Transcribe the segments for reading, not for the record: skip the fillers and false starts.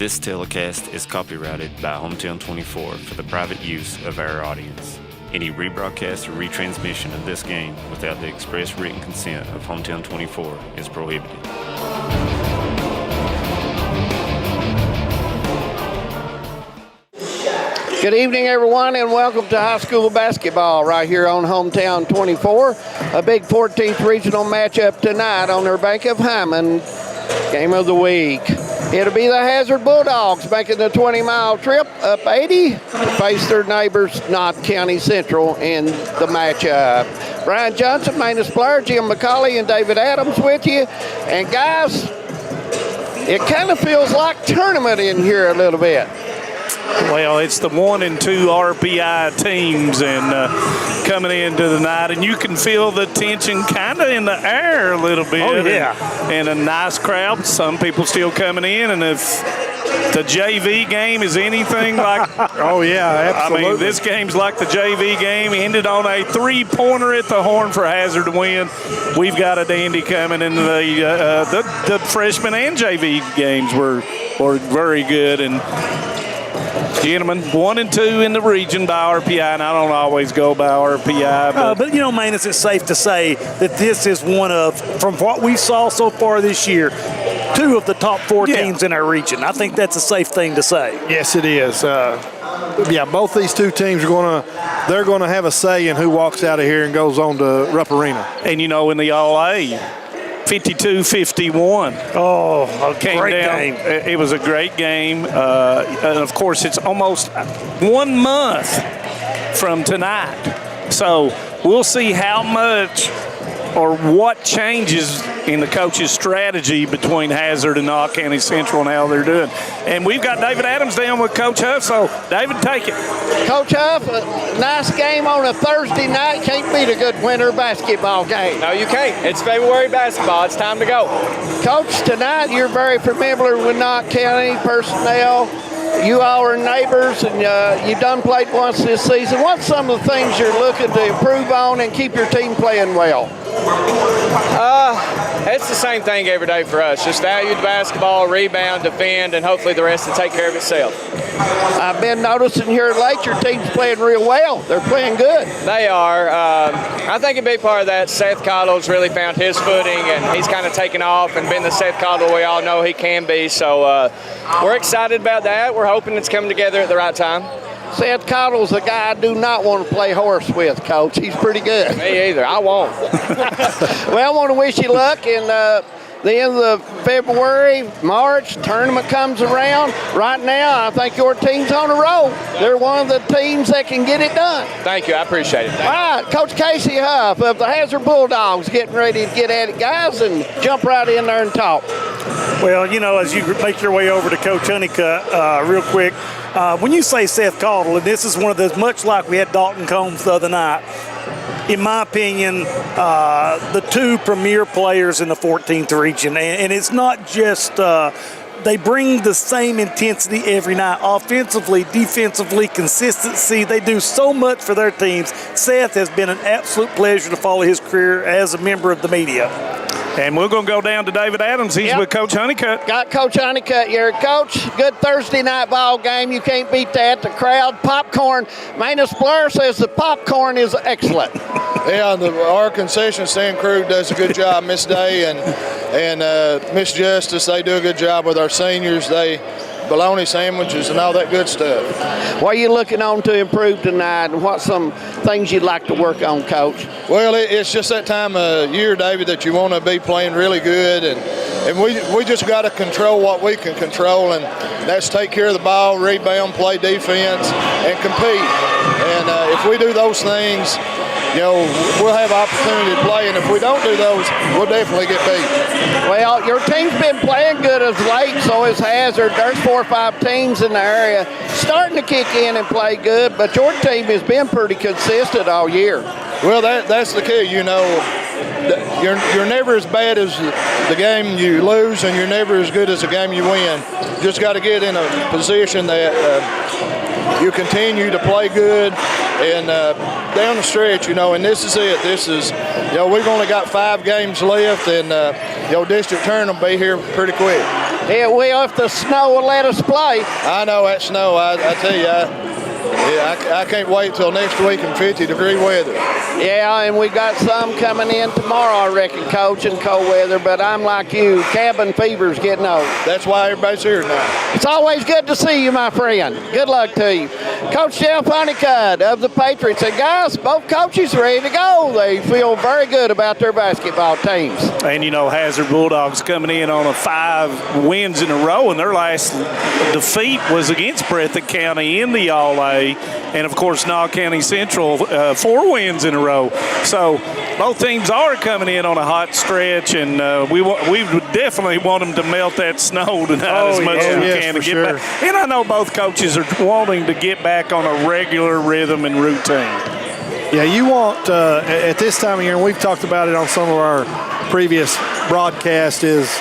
This telecast is copyrighted by Hometown 24 for the private use of our audience. Any rebroadcast or retransmission of this game without the express written consent of Hometown 24 is prohibited. Good evening, everyone, and welcome to high school basketball right here on Hometown 24. A big 14th regional matchup tonight on their Bank of Hyman game of the week. It'll be the Hazard Bulldogs making the 20-mile trip up 80 to face their neighbors, Knott County Central, in the matchup. Brian Johnson, Manus Blair, Jim McCauley, and David Adams with you. And guys, it kind of feels like tournament in here a little bit. Well, it's the 1 and 2 RPI teams and coming into the night, and you can feel the tension kind of in the air a little bit. Oh, yeah. And a nice crowd. Some people still coming in, and if the JV game is anything like oh, yeah, absolutely. I mean, this game's like the JV game. Ended on a three-pointer at the horn for Hazard to win. We've got a dandy coming, and the freshman and JV games were very good. And gentlemen, 1 and 2 in the region by RPI, and I don't always go by RPI. But you know, Manus, it's safe to say that this is one of, from what we saw so far this year, 2 of the top 4 teams in our region. I think that's a safe thing to say. Yes, it is. Both these 2 teams they're gonna have a say in who walks out of here and goes on to Rupp Arena. And you know, in the All-A, 52-51. Oh, a great game. It was a great game. And of course, it's almost 1 month from tonight. So we'll see how much or what changes in the coach's strategy between Hazard and Knott County Central and how they're doing. And we've got David Adams down with Coach Huff, so David, take it. Coach Huff, a nice game on a Thursday night. Can't beat a good winter basketball game. No, you can't. It's February basketball. It's time to go. Coach, tonight you're very familiar with Knott County personnel. You all are neighbors, and you've done played once this season. What's some of the things you're looking to improve on and keep your team playing well? It's the same thing every day for us. Just value the basketball, rebound, defend, and hopefully the rest will take care of itself. I've been noticing here late your team's playing real well. They're playing good. They are. I think a big part of that, Seth Cottle's really found his footing, and he's kind of taken off and been the Seth Cottle we all know he can be. So we're excited about that. We're hoping it's coming together at the right time. Seth Cottle's a guy I do not want to play horse with, Coach. He's pretty good. Me either. I won't. Well, I want to wish you luck in the end of February, March. Tournament comes around. Right now, I think your team's on a roll. They're one of the teams that can get it done. Thank you. I appreciate it. All right, Coach Casey Huff of the Hazard Bulldogs getting ready to get at it, guys, and jump right in there and talk. Well, you know, as you make your way over to Coach Honeycutt real quick, when you say Seth Cottle, and this is one of those, much like we had Dalton Combs the other night, in my opinion, the 2 premier players in the 14th region. And it's not just they bring the same intensity every night, offensively, defensively, consistency. They do so much for their teams. Seth has been an absolute pleasure to follow his career as a member of the media. And we're going to go down to David Adams. He's with Coach Honeycutt. Got Coach Honeycutt here. Coach, good Thursday night ball game. You can't beat that. The crowd, popcorn. Manus Blair says the popcorn is excellent. Yeah, our concession stand crew does a good job, Miss Day and Miss Justice. They do a good job with our seniors. They bologna sandwiches and all that good stuff. What are you looking on to improve tonight, and what's some things you'd like to work on, Coach? Well, it's just that time of year, David, that you want to be playing really good, and we just got to control what we can control, and that's take care of the ball, rebound, play defense, and compete. And if we do those things, you know, we'll have opportunity to play, and if we don't do those, we'll definitely get beat. Well, your team's been playing good as late, so is Hazard. There's 4 or 5 teams in the area starting to kick in and play good, but your team has been pretty consistent all year. Well, that's the key, you know. You're never as bad as the game you lose, and you're never as good as the game you win. You just got to get in a position that you continue to play good, and down the stretch, you know, and this is it. This is, you know, we've only got 5 games left, and, you know, district tournament will be here pretty quick. If the snow will let us play. I know that snow. I tell you, I can't wait till next week in 50-degree weather. Yeah, and we got some coming in tomorrow, I reckon, Coach, in cold weather. But I'm like you, cabin fever's getting old. That's why everybody's here now. It's always good to see you, my friend. Good luck to you. Coach Jeff Honeycutt of the Patriots. And guys, both coaches ready to go. They feel very good about their basketball teams. And, Hazard Bulldogs coming in on 5 wins in a row, and their last defeat was against Breathitt County in the All-A. And, of course, Knott County Central, 4 wins in a row. So both teams are coming in on a hot stretch, and we would definitely want them to melt that snow tonight as much as we can to get back. And I know both coaches are wanting to get back on a regular rhythm and routine. Yeah, you want, at this time of year, and we've talked about it on some of our previous broadcasts, is,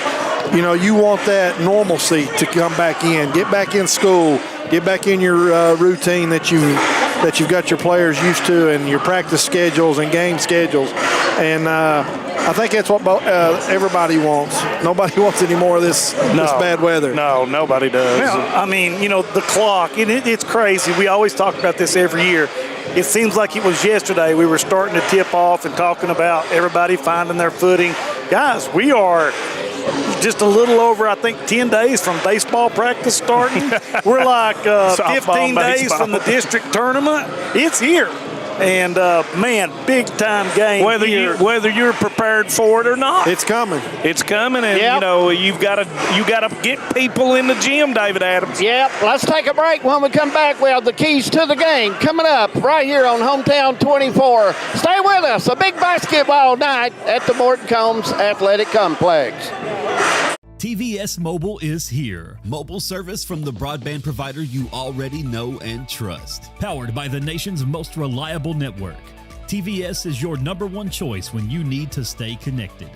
you want that normalcy to come back in. Get back in school. Get back in your routine that you've got your players used to, and your practice schedules and game schedules. And I think that's what everybody wants. Nobody wants any more of this bad weather. No, nobody does. Well, the clock, it's crazy. We always talk about this every year. It seems like it was yesterday we were starting to tip off and talking about everybody finding their footing. Guys, we are just a little over, I think, 10 days from baseball practice starting. We're like 15 days from the district tournament. It's here. And, big-time game here. Whether you're prepared for it or not. It's coming. It's coming, and, you've got to get people in the gym, David Adams. Yep. Let's take a break. When we come back, we have the keys to the game coming up right here on Hometown 24. Stay with us. A big basketball night at the Morton Combs Athletic Complex. TVS Mobile is here. Mobile service from the broadband provider you already know and trust. Powered by the nation's most reliable network. TVS is your #1 choice when you need to stay connected.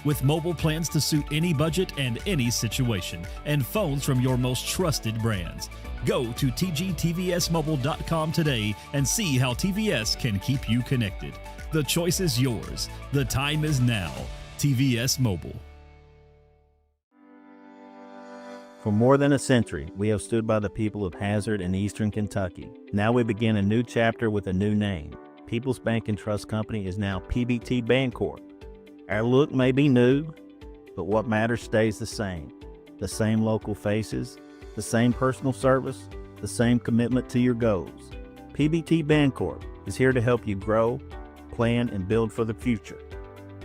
With mobile plans to suit any budget and any situation, and phones from your most trusted brands. Go to tgtvsmobile.com today and see how TVS can keep you connected. The choice is yours. The time is now. TVS Mobile. For more than a century, we have stood by the people of Hazard and Eastern Kentucky. Now we begin a new chapter with a new name. People's Bank and Trust Company is now PBT Bancorp. Our look may be new, but what matters stays the same. The same local faces, the same personal service, the same commitment to your goals. PBT Bancorp is here to help you grow, plan, and build for the future.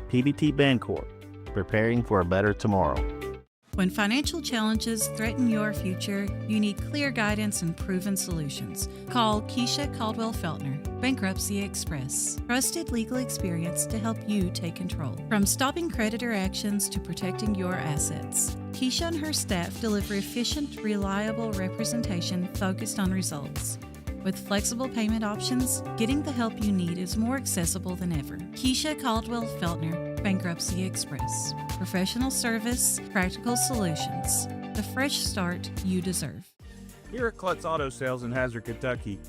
PBT Bancorp, preparing for a better tomorrow. When financial challenges threaten your future, you need clear guidance and proven solutions. Call Keisha Caldwell Feltner, Bankruptcy Express. Trusted legal experience to help you take control. From stopping creditor actions to protecting your assets. Keisha and her staff deliver efficient, reliable representation focused on results. With flexible payment options, getting the help you need is more accessible than ever. Keisha Caldwell Feltner, Bankruptcy Express. Professional service, practical solutions. The fresh start you deserve. Here at Klutz Auto Sales in Hazard, Kentucky,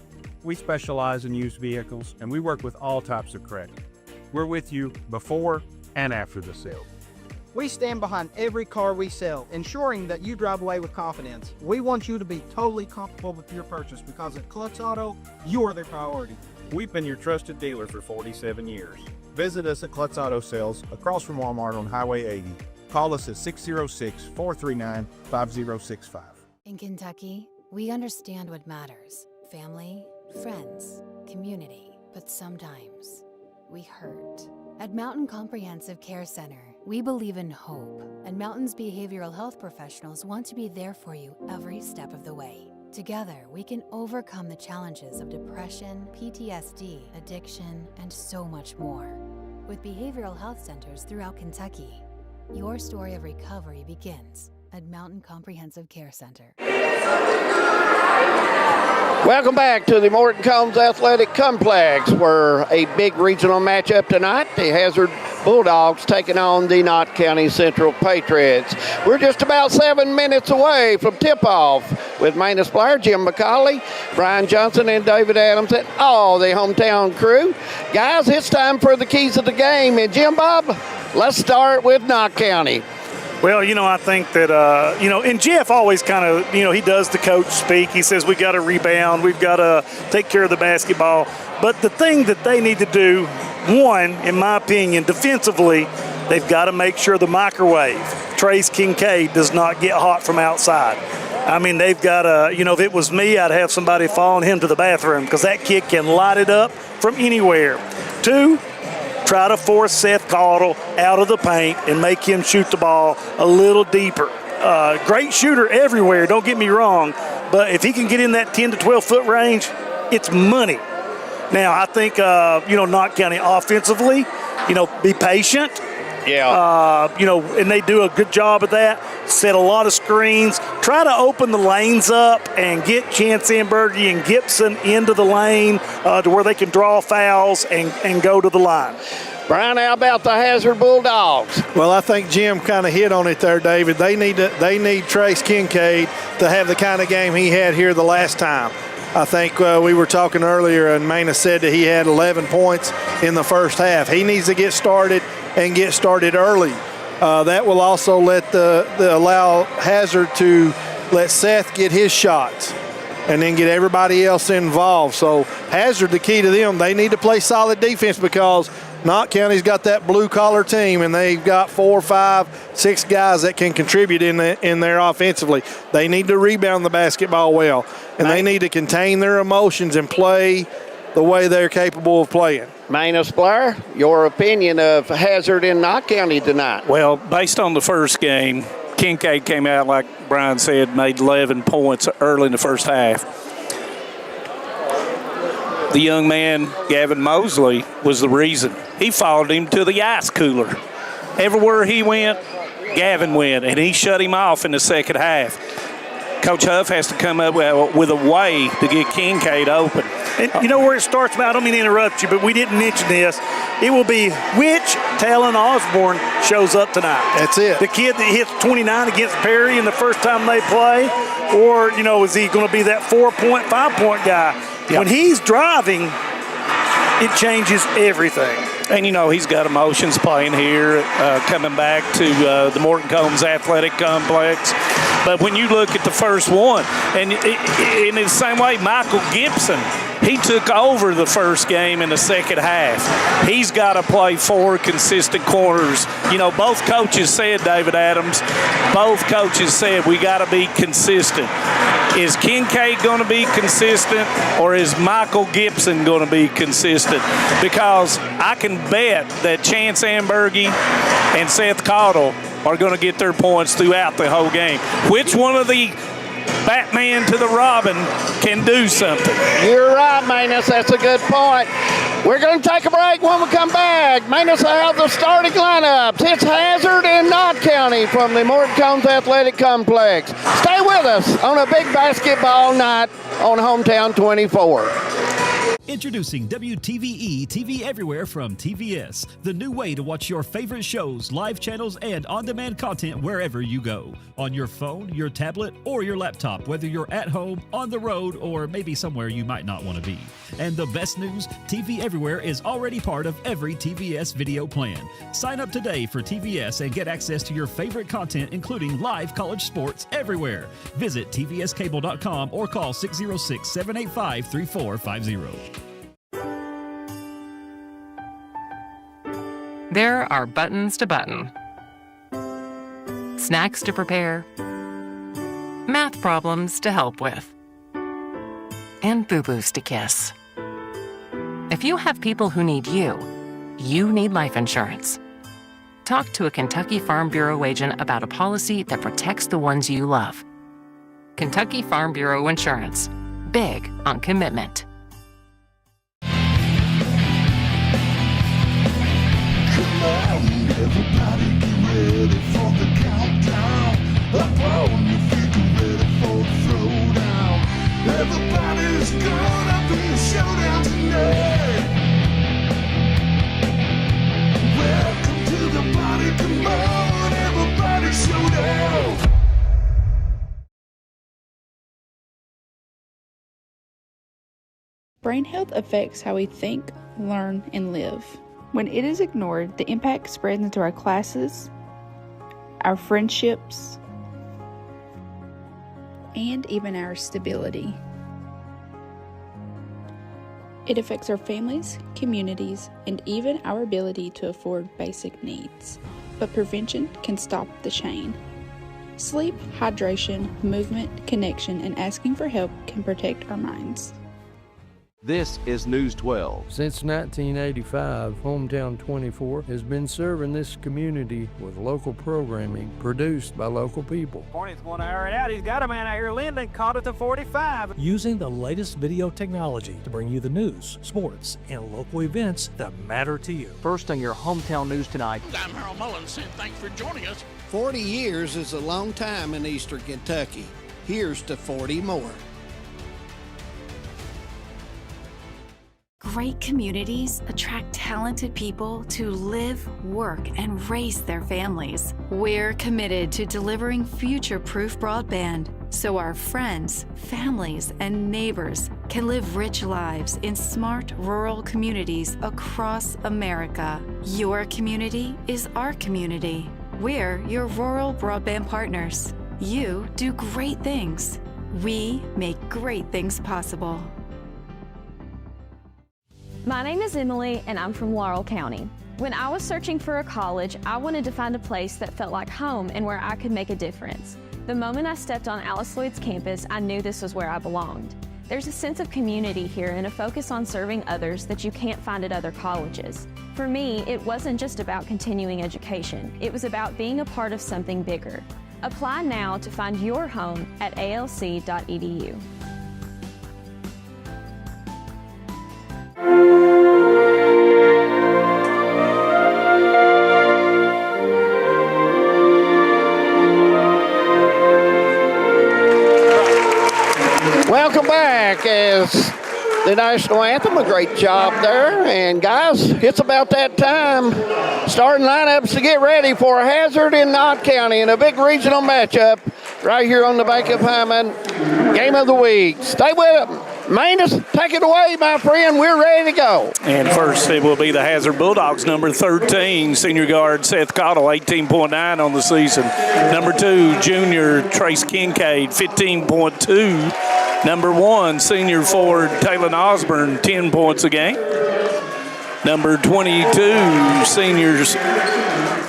we specialize in used vehicles and we work with all types of credit. We're with you before and after the sale. We stand behind every car we sell, ensuring that you drive away with confidence. We want you to be totally comfortable with your purchase because at Klutz Auto, you're the priority. We've been your trusted dealer for 47 years. Visit us at Klutz Auto Sales across from Walmart on Highway 80. Call us at 606-439-5065. In Kentucky, we understand what matters. Family, friends, community. But sometimes, we hurt. At Mountain Comprehensive Care Center, we believe in hope, and Mountain's behavioral health professionals want to be there for you every step of the way. Together, we can overcome the challenges of depression, PTSD, addiction, and so much more. With behavioral health centers throughout Kentucky, your story of recovery begins at Mountain Comprehensive Care Center. Welcome back to the Morton Combs Athletic Complex, where a big regional matchup tonight. The Hazard Bulldogs taking on the Knott County Central Patriots. We're just about 7 minutes away from tip-off with Manus Blair, Jim McCauley, Brian Johnson, and David Adams, and all the hometown crew. Guys, it's time for the keys of the game. And Jim Bob, let's start with Knott County. Well, I think that, and Jeff always kind of, he does the coach speak. He says we got to rebound. We've got to take care of the basketball. But the thing that they need to do, one, in my opinion, defensively, they've got to make sure the microwave, Trace Kincaid, does not get hot from outside. I mean, they've got to, if it was me, I'd have somebody following him to the bathroom because that kid can light it up from anywhere. Two, try to force Seth Caudle out of the paint and make him shoot the ball a little deeper. Great shooter everywhere, don't get me wrong, but if he can get in that 10 to 12-foot range, it's money. Now, I think, Knott County offensively, be patient. Yeah. And they do a good job of that. Set a lot of screens. Try to open the lanes up and get Chance Ambergy and Gibson into the lane to where they can draw fouls and go to the line. Brian, how about the Hazard Bulldogs? Well, I think Jim kind of hit on it there, David. They need Trace Kincaid to have the kind of game he had here the last time. I think we were talking earlier, and Maina said that he had 11 points in the first half. He needs to get started and get started early. That will also let allow Hazard to let Seth get his shots and then get everybody else involved. So Hazard, the key to them, they need to play solid defense because Knott County's got that blue-collar team, and they've got 4, 5, 6 guys that can contribute in there offensively. They need to rebound the basketball well, and they need to contain their emotions and play the way they're capable of playing. Manus Blair, your opinion of Hazard in Knott County tonight? Well, based on the first game, Kincaid came out, like Brian said, made 11 points early in the first half. The young man, Gavin Mosley, was the reason. He followed him to the ice cooler. Everywhere he went, Gavin went, and he shut him off in the second half. Coach Huff has to come up with a way to get Kincaid open. And you know where it starts, I don't mean to interrupt you, but we didn't mention this. It will be which Talon Osborne shows up tonight. That's it. The kid that hits 29 against Perry in the first time they play, or, is he going to be that 4-point, 5-point guy? Yep. When he's driving, it changes everything. And, he's got emotions playing here, coming back to the Morton Combs Athletic Complex. But when you look at the first one, and in the same way, Michael Gibson, he took over the first game in the second half. He's got to play 4 consistent quarters. Both coaches said, David Adams, both coaches said we got to be consistent. Is Kincaid going to be consistent, or is Michael Gibson going to be consistent? Because I can bet that Chance Ambergy and Seth Caudle are going to get their points throughout the whole game. Which one of the Batman to the Robin can do something? You're right, Manus. That's a good point. We're going to take a break. When we come back, Manus will have the starting lineups. It's Hazard and Knott County from the Morton Combs Athletic Complex. Stay with us on a big basketball night on Hometown 24. Introducing WTVE TV Everywhere from TVS, the new way to watch your favorite shows, live channels, and on-demand content wherever you go. On your phone, your tablet, or your laptop, whether you're at home, on the road, or maybe somewhere you might not want to be. And the best news, TV Everywhere is already part of every TVS video plan. Sign up today for TVS and get access to your favorite content, including live college sports everywhere. Visit tvscable.com or call 606-785-3450. There are buttons to button, snacks to prepare, math problems to help with, and boo-boos to kiss. If you have people who need you, you need life insurance. Talk to a Kentucky Farm Bureau agent about a policy that protects the ones you love. Kentucky Farm Bureau Insurance. Big on commitment. Everybody get ready for the countdown. Up on your feet, get ready for the throwdown. Everybody's gonna be a showdown tonight. Welcome to the party, come on, everybody showdown. Brain health affects how we think, learn, and live. When it is ignored, the impact spreads into our classes, our friendships, and even our stability. It affects our families, communities, and even our ability to afford basic needs. But prevention can stop the chain. Sleep, hydration, movement, connection, and asking for help can protect our minds. This is News 12. Since 1985, Hometown 24 has been serving this community with local programming produced by local people. Hornet's going to air it out. He's got a man out here, Linden, caught at the 45. Using the latest video technology to bring you the news, sports, and local events that matter to you. First on your Hometown News tonight. I'm Harold Mullins, and thanks for joining us. 40 years is a long time in Eastern Kentucky. Here's to 40 more. Great communities attract talented people to live, work, and raise their families. We're committed to delivering future-proof broadband so our friends, families, and neighbors can live rich lives in smart rural communities across America. Your community is our community. We're your rural broadband partners. You do great things. We make great things possible. My name is Emily, and I'm from Laurel County. When I was searching for a college, I wanted to find a place that felt like home and where I could make a difference. The moment I stepped on Alice Lloyd's campus, I knew this was where I belonged. There's a sense of community here and a focus on serving others that you can't find at other colleges. For me, it wasn't just about continuing education. It was about being a part of something bigger. Apply now to find your home at alc.edu. Welcome back as the national anthem. A great job there. And guys, it's about that time. Starting lineups to get ready for Hazard and Knott County in a big regional matchup right here on the Bank of Hyman. Game of the week. Stay with it. Manus, take it away, my friend. We're ready to go. And first, it will be the Hazard Bulldogs, number 13, senior guard Seth Cottle, 18.9 on the season. Number 2, junior Trace Kincaid, 15.2. Number 1, senior forward Taylor Osborne, 10 points a game. Number 22, seniors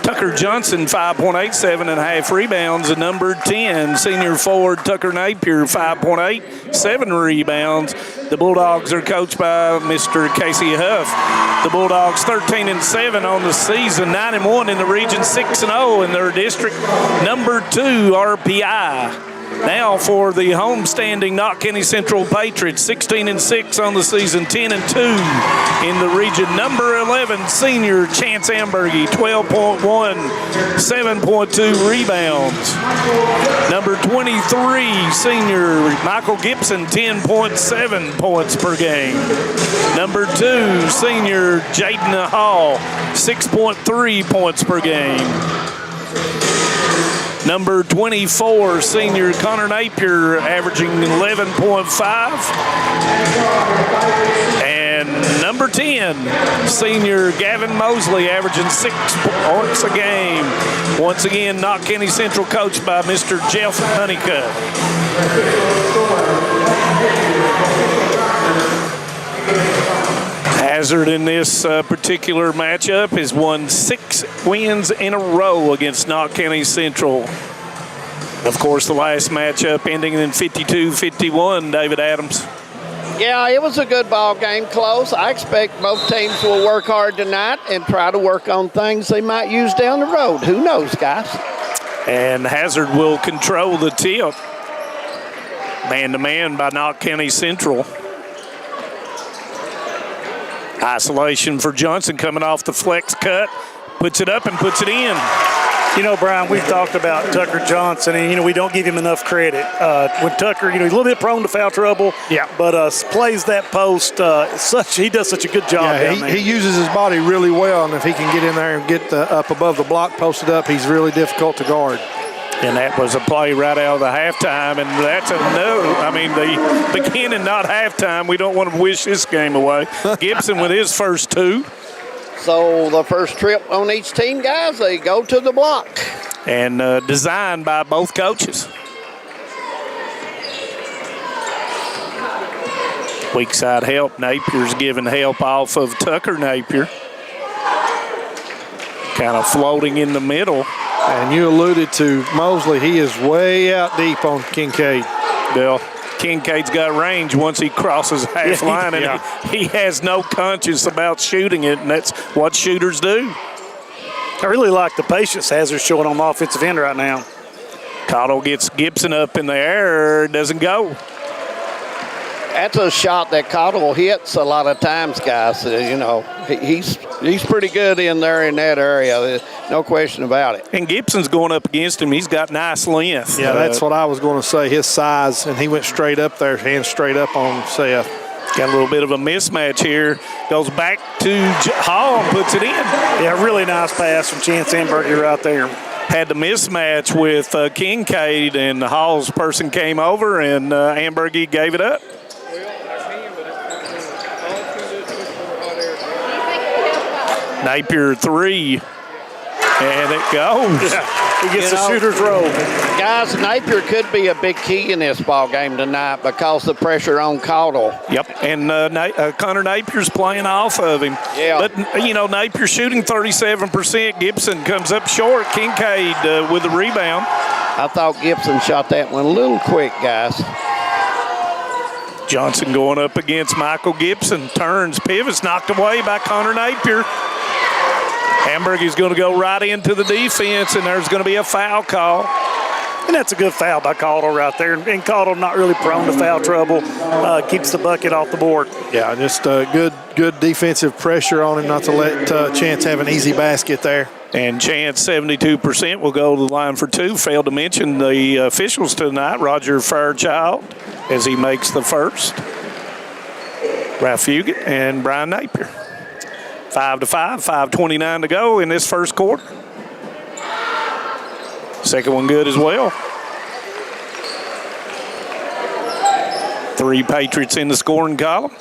Tucker Johnson, 5.8, 7.5 rebounds. And number 10, senior forward Tucker Napier, 5.8, 7 rebounds. The Bulldogs are coached by Mr. Casey Huff. The Bulldogs 13-7 on the season, 9-1 in the region, 6-0 in their district. Number 2, RPI. Now for the homestanding Knott County Central Patriots, 16-6 on the season, 10-2 in the region. Number 11, senior Chance Ambergy, 12.1, 7.2 rebounds. Number 23, senior Michael Gibson, 10.7 points per game. Number 2, senior Jaden Hall, 6.3 points per game. Number 24, senior Connor Napier, averaging 11.5. And number 10, senior Gavin Mosley, averaging 6 points a game. Once again, Knott County Central coached by Mr. Jeff Honeycutt. Hazard in this particular matchup has won 6 wins in a row against Knott County Central. Of course, the last matchup ending in 52-51, David Adams. Yeah, it was a good ball game, close. I expect both teams will work hard tonight and try to work on things they might use down the road. Who knows, guys? And Hazard will control the tip. Man-to-man by Knott County Central. Isolation for Johnson coming off the flex cut. Puts it up and puts it in. You know, Brian, we've talked about Tucker Johnson, and, we don't give him enough credit. When Tucker, he's a little bit prone to foul trouble, but plays that post. He does such a good job down there. He uses his body really well, and if he can get in there and get up above the block, posted up, he's really difficult to guard. And that was a play right out of the halftime, and that's a no. I mean, the beginning, not halftime. We don't want to wish this game away. Gibson with his first 2. So the first trip on each team, guys, they go to the block. and designed by both coaches. Weak side help. Napier's giving help off of Tucker Napier. Kind of floating in the middle. And you alluded to Mosley. He is way out deep on Kincaid. Bill, Kincaid's got range once he crosses half line, and he has no conscience about shooting it, and that's what shooters do. I really like the patience Hazard's showing on the offensive end right now. Cottle gets Gibson up in the air, doesn't go. That's a shot that Cottle hits a lot of times, guys. You know, he's pretty good in there in that area. No question about it. And Gibson's going up against him. He's got nice length. Yeah, that's what I was going to say, his size, and he went straight up there, hands straight up on Seth. Got a little bit of a mismatch here. Goes back to Hall and puts it in. Yeah, really nice pass from Chance Amberger right there. Had the mismatch with Kincaid, and Hall's person came over, and Amberger gave it up. Napier 3, and it goes. Yeah, he gets the shooter's roll. Guys, Napier could be a big key in this ball game tonight because the pressure on Cottle. Yep, and Connor Napier's playing off of him. Yeah. But, you know, Napier shooting 37%. Gibson comes up short. Kincaid with the rebound. I thought Gibson shot that one a little quick, guys. Johnson going up against Michael Gibson. Turns, pivots, knocked away by Connor Napier. Amberger's going to go right into the defense, and there's going to be a foul call. And that's a good foul by Cottle right there. And Cottle not really prone to foul trouble. Keeps the bucket off the board. Yeah, just good defensive pressure on him not to let Chance have an easy basket there. And Chance, 72%, will go to the line for two. Failed to mention the officials tonight, Roger Fairchild, as he makes the first. Ralph Fugit and Brian Napier. 5-5, 5:29 to go in this first quarter. Second one good as well. 3 Patriots in the scoring column.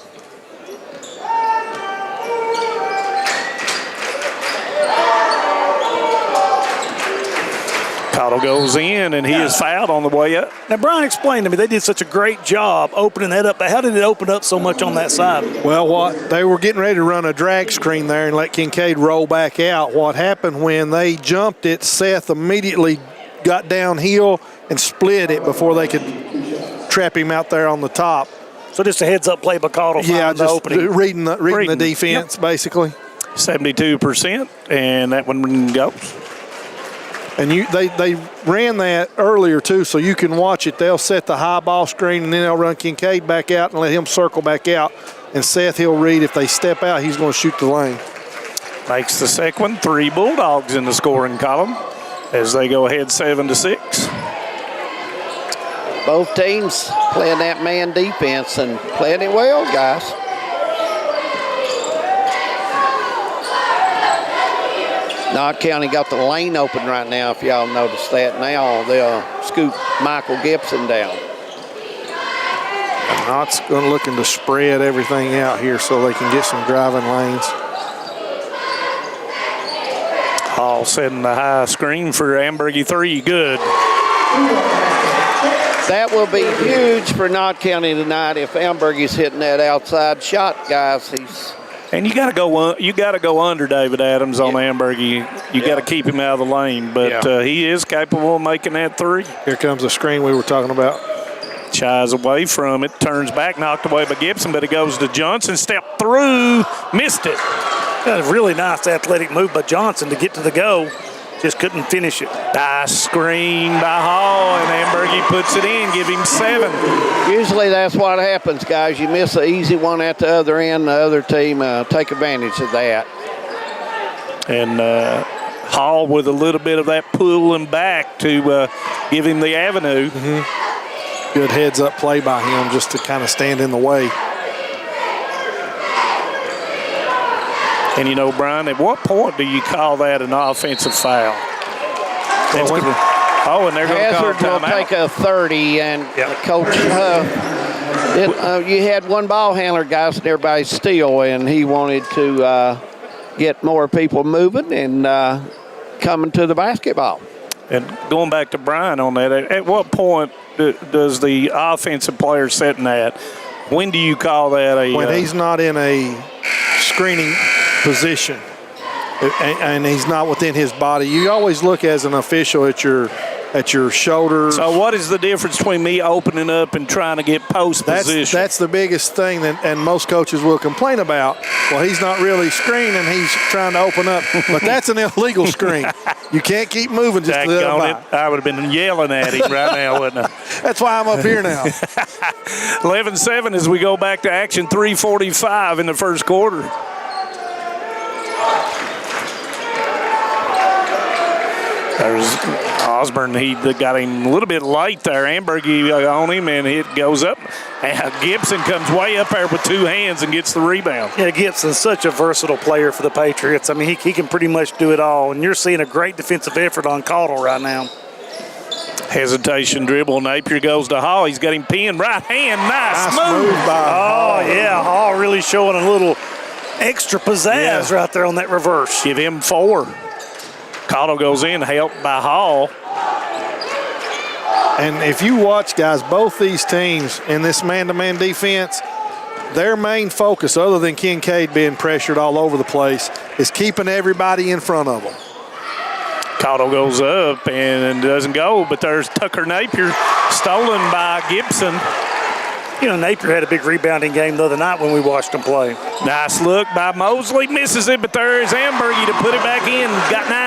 Cottle goes in, and he is fouled on the way up. Now, Brian explained to me they did such a great job opening that up, but how did it open up so much on that side? Well, they were getting ready to run a drag screen there and let Kincaid roll back out. What happened when they jumped it, Seth immediately got downhill and split it before they could trap him out there on the top. So just a heads-up play by Cottle. Yeah, just opening. reading the defense, basically. 72%, and that one goes. And they ran that earlier, too, so you can watch it. They'll set the high ball screen, and then they'll run Kincaid back out and let him circle back out. And Seth, he'll read. If they step out, he's going to shoot the lane. Makes the second one. 3 Bulldogs in the scoring column as they go ahead 7-6. Both teams playing that man defense and playing it well, guys. Knott County got the lane open right now, if y'all notice that. Now they'll scoop Michael Gibson down. And Knott's looking to spread everything out here so they can get some driving lanes. Hall setting the high screen for Amberger 3. Good. That will be huge for Knott County tonight if Amberger's hitting that outside shot, guys. And you got to go. You got to go under David Adams on Amberger. You got to keep him out of the lane, but he is capable of making that 3. Here comes the screen we were talking about. Shies away from it, turns back, knocked away by Gibson, but it goes to Johnson. Step through, missed it. Got a really nice athletic move by Johnson to get to the goal. Just couldn't finish it. Nice screen by Hall, and Amberger puts it in, give him 7. Usually that's what happens, guys. You miss an easy one at the other end, the other team take advantage of that. And Hall with a little bit of that pulling back to give him the avenue. Mm-hmm. Good heads-up play by him just to kind of stand in the way. And, you know, Brian, at what point do you call that an offensive foul? And they're going to call Hazard will take a 30, and Coach you had one ball handler, guys, and everybody's still, and he wanted to get more people moving and coming to the basketball. And going back to Brian on that, at what point does the offensive player setting that? When do you call that a? When he's not in a screening position and he's not within his body. You always look as an official at your shoulders. So what is the difference between me opening up and trying to get post position? That's the biggest thing and most coaches will complain about. Well, he's not really screening, he's trying to open up. But that's an illegal screen. You can't keep moving just a little bit. I would have been yelling at him right now, wouldn't I? That's why I'm up here now. 11-7 as we go back to action, 3:45 in the first quarter. There's Osborne. He got him a little bit late there. Ambergy on him, and it goes up. And Gibson comes way up there with two hands and gets the rebound. Yeah, Gibson's such a versatile player for the Patriots. I mean, he can pretty much do it all. And you're seeing a great defensive effort on Caudle right now. Hesitation dribble. Napier goes to Hall. He's got him pinned. Right hand. Nice move. By Hall. Yeah, Hall really showing a little extra pizzazz right there on that reverse. Give him 4. Caudle goes in, helped by Hall. And if you watch, guys, both these teams in this man-to-man defense, their main focus, other than Kincaid being pressured all over the place, is keeping everybody in front of them. Caudle goes up and doesn't go, but there's Tucker Napier, stolen by Gibson. You know, Napier had a big rebounding game the other night when we watched him play. Nice look by Mosley, misses it, but there is Ambergy to put it back in, got 9.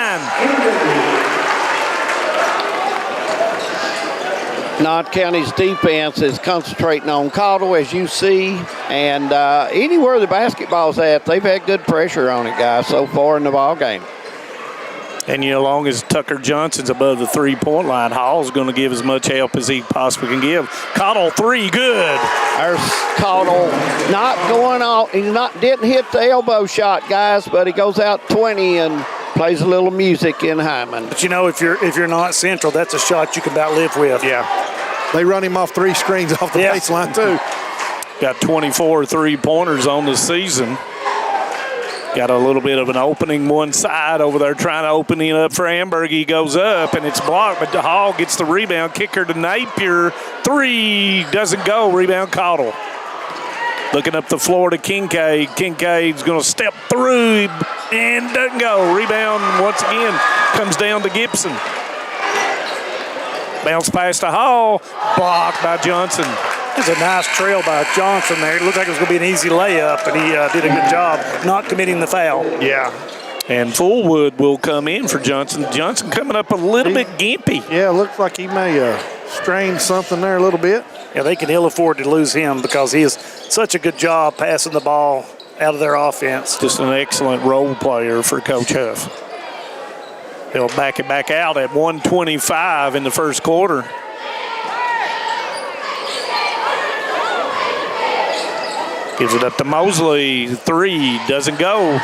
Knott County's defense is concentrating on Caudle, as you see, and anywhere the basketball's at, they've had good pressure on it, guys, so far in the ball game. And, you know, as long as Tucker Johnson's above the three-point line, Hall's going to give as much help as he possibly can give. Caudle 3, good. There's Caudle not going out. He didn't hit the elbow shot, guys, but he goes out 20 and plays a little music in Hyman. But, you know, if you're not Central, that's a shot you can about live with. Yeah. They run him off 3 screens off the baseline, too. Got 24 three-pointers on the season. Got a little bit of an opening one side over there trying to open it up for Amberg. He goes up, and it's blocked, but Hall gets the rebound. Kicker to Napier. 3 doesn't go. Rebound Caudle. Looking up the floor to Kincaid. Kincaid's going to step through and doesn't go. Rebound once again comes down to Gibson. Bounce pass to Hall. Blocked by Johnson. There's a nice trail by Johnson there. It looked like it was going to be an easy layup, and he did a good job not committing the foul. Yeah. And Fullwood will come in for Johnson. Johnson coming up a little bit gimpy. Yeah, looks like he may strain something there a little bit. Yeah, they can ill afford to lose him because he is such a good job passing the ball out of their offense. Just an excellent role player for Coach Huff. They'll back it back out at 1:25 in the first quarter. Gives it up to Mosley. 3 doesn't go.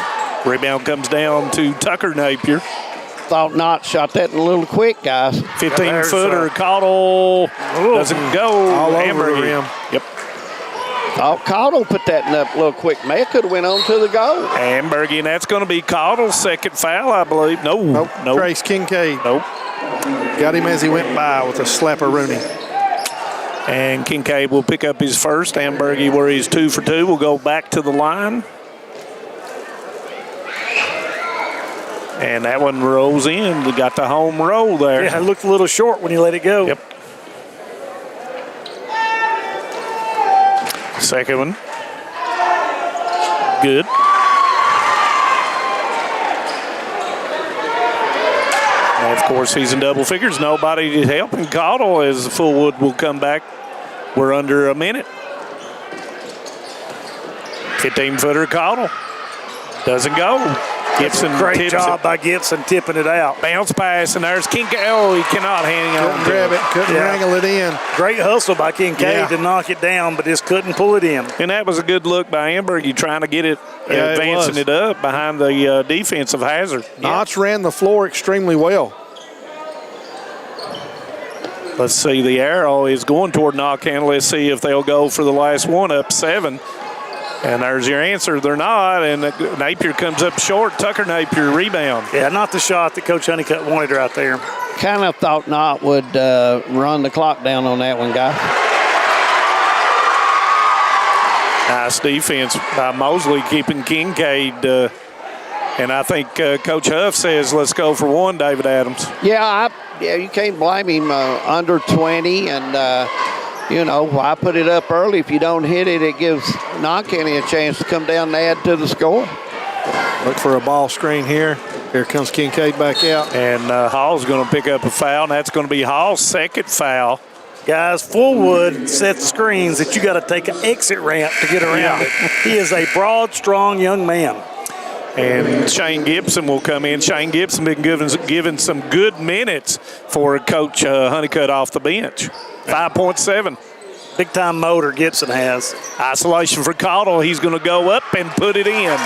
Rebound comes down to Tucker Napier. Thought Knott shot that a little quick, guys. 15-footer. Caudle doesn't go. All over the rim. Yep. Thought Caudle put that up a little quick. May could have went on to the goal. Amberg, and that's going to be Caudle's second foul, I believe. Nope. Trace Kincaid. Nope. Got him as he went by with a slapper Rooney. And Kincaid will pick up his first. Amberg, where he's 2 for 2, will go back to the line. And that one rolls in. We got the home roll there. Yeah, it looked a little short when he let it go. Yep. Second one. Good. And of course, he's in double figures. Nobody to help him. Caudle as Fullwood will come back. We're under a minute. 15-footer Caudle. Doesn't go. Gibson great job by Gibson tipping it out. Bounce pass, and there's Kincaid. Oh, he cannot hang on. Couldn't grab it, couldn't wrangle it in. Great hustle by Kincaid to knock it down, but just couldn't pull it in. And that was a good look by Amberg. Trying to get it, advancing it up behind the defense of Hazard. Knotts ran the floor extremely well. Let's see, the arrow is going toward Knott County. Let's see if they'll go for the last one, up 7. And there's your answer. They're not, and Napier comes up short. Tucker Napier rebound. Yeah, not the shot that Coach Honeycutt wanted right there. Kind of thought Knott would run the clock down on that one, guys. Nice defense by Mosley keeping Kincaid. And I think Coach Huff says, let's go for one, David Adams. Yeah, you can't blame him. Under 20, and, why put it up early? If you don't hit it, it gives Knott County a chance to come down and add to the score. Look for a ball screen here. Here comes Kincaid back out. And Hall's going to pick up a foul, and that's going to be Hall's second foul. Guys, Fullwood sets screens that you got to take an exit ramp to get around it. He is a broad, strong young man. And Shane Gibson will come in. Shane Gibson been given some good minutes for Coach Honeycutt off the bench. 5.7. Big-time motor Gibson has. Isolation for Cottle. He's going to go up and put it in.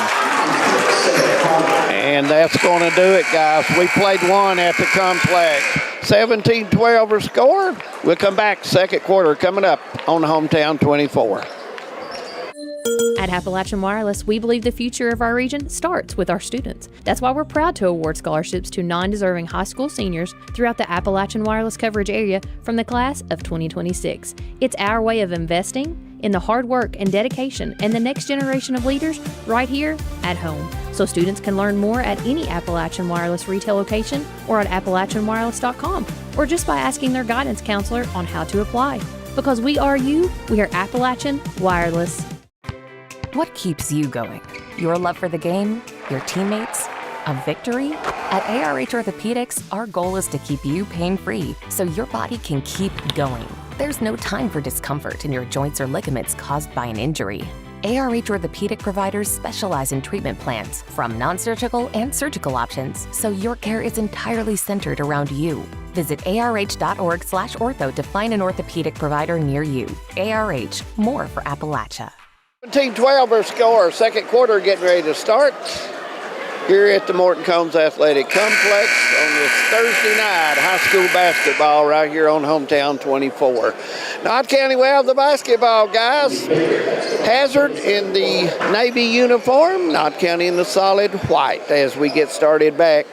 And that's going to do it, guys. We played one at the complex. 17-12 our score. We'll come back second quarter coming up on Hometown 24. At Appalachian Wireless, we believe the future of our region starts with our students. That's why we're proud to award scholarships to non-deserving high school seniors throughout the Appalachian Wireless coverage area from the class of 2026. It's our way of investing in the hard work and dedication and the next generation of leaders right here at home. So students can learn more at any Appalachian Wireless retail location or at AppalachianWireless.com, or just by asking their guidance counselor on how to apply. Because we are you, we are Appalachian Wireless. What keeps you going? Your love for the game? Your teammates? A victory? At ARH Orthopedics, our goal is to keep you pain-free so your body can keep going. There's no time for discomfort in your joints or ligaments caused by an injury. ARH Orthopedic providers specialize in treatment plans, from non-surgical and surgical options, so your care is entirely centered around you. Visit arh.org/ortho to find an orthopedic provider near you. ARH, more for Appalachia. 17-12 our score. Second quarter getting ready to start here at the Morton Combs Athletic Complex on this Thursday night. High school basketball right here on Hometown 24. Knott County, we have the basketball, guys. Hazard in the Navy uniform. Knott County in the solid white as we get started back.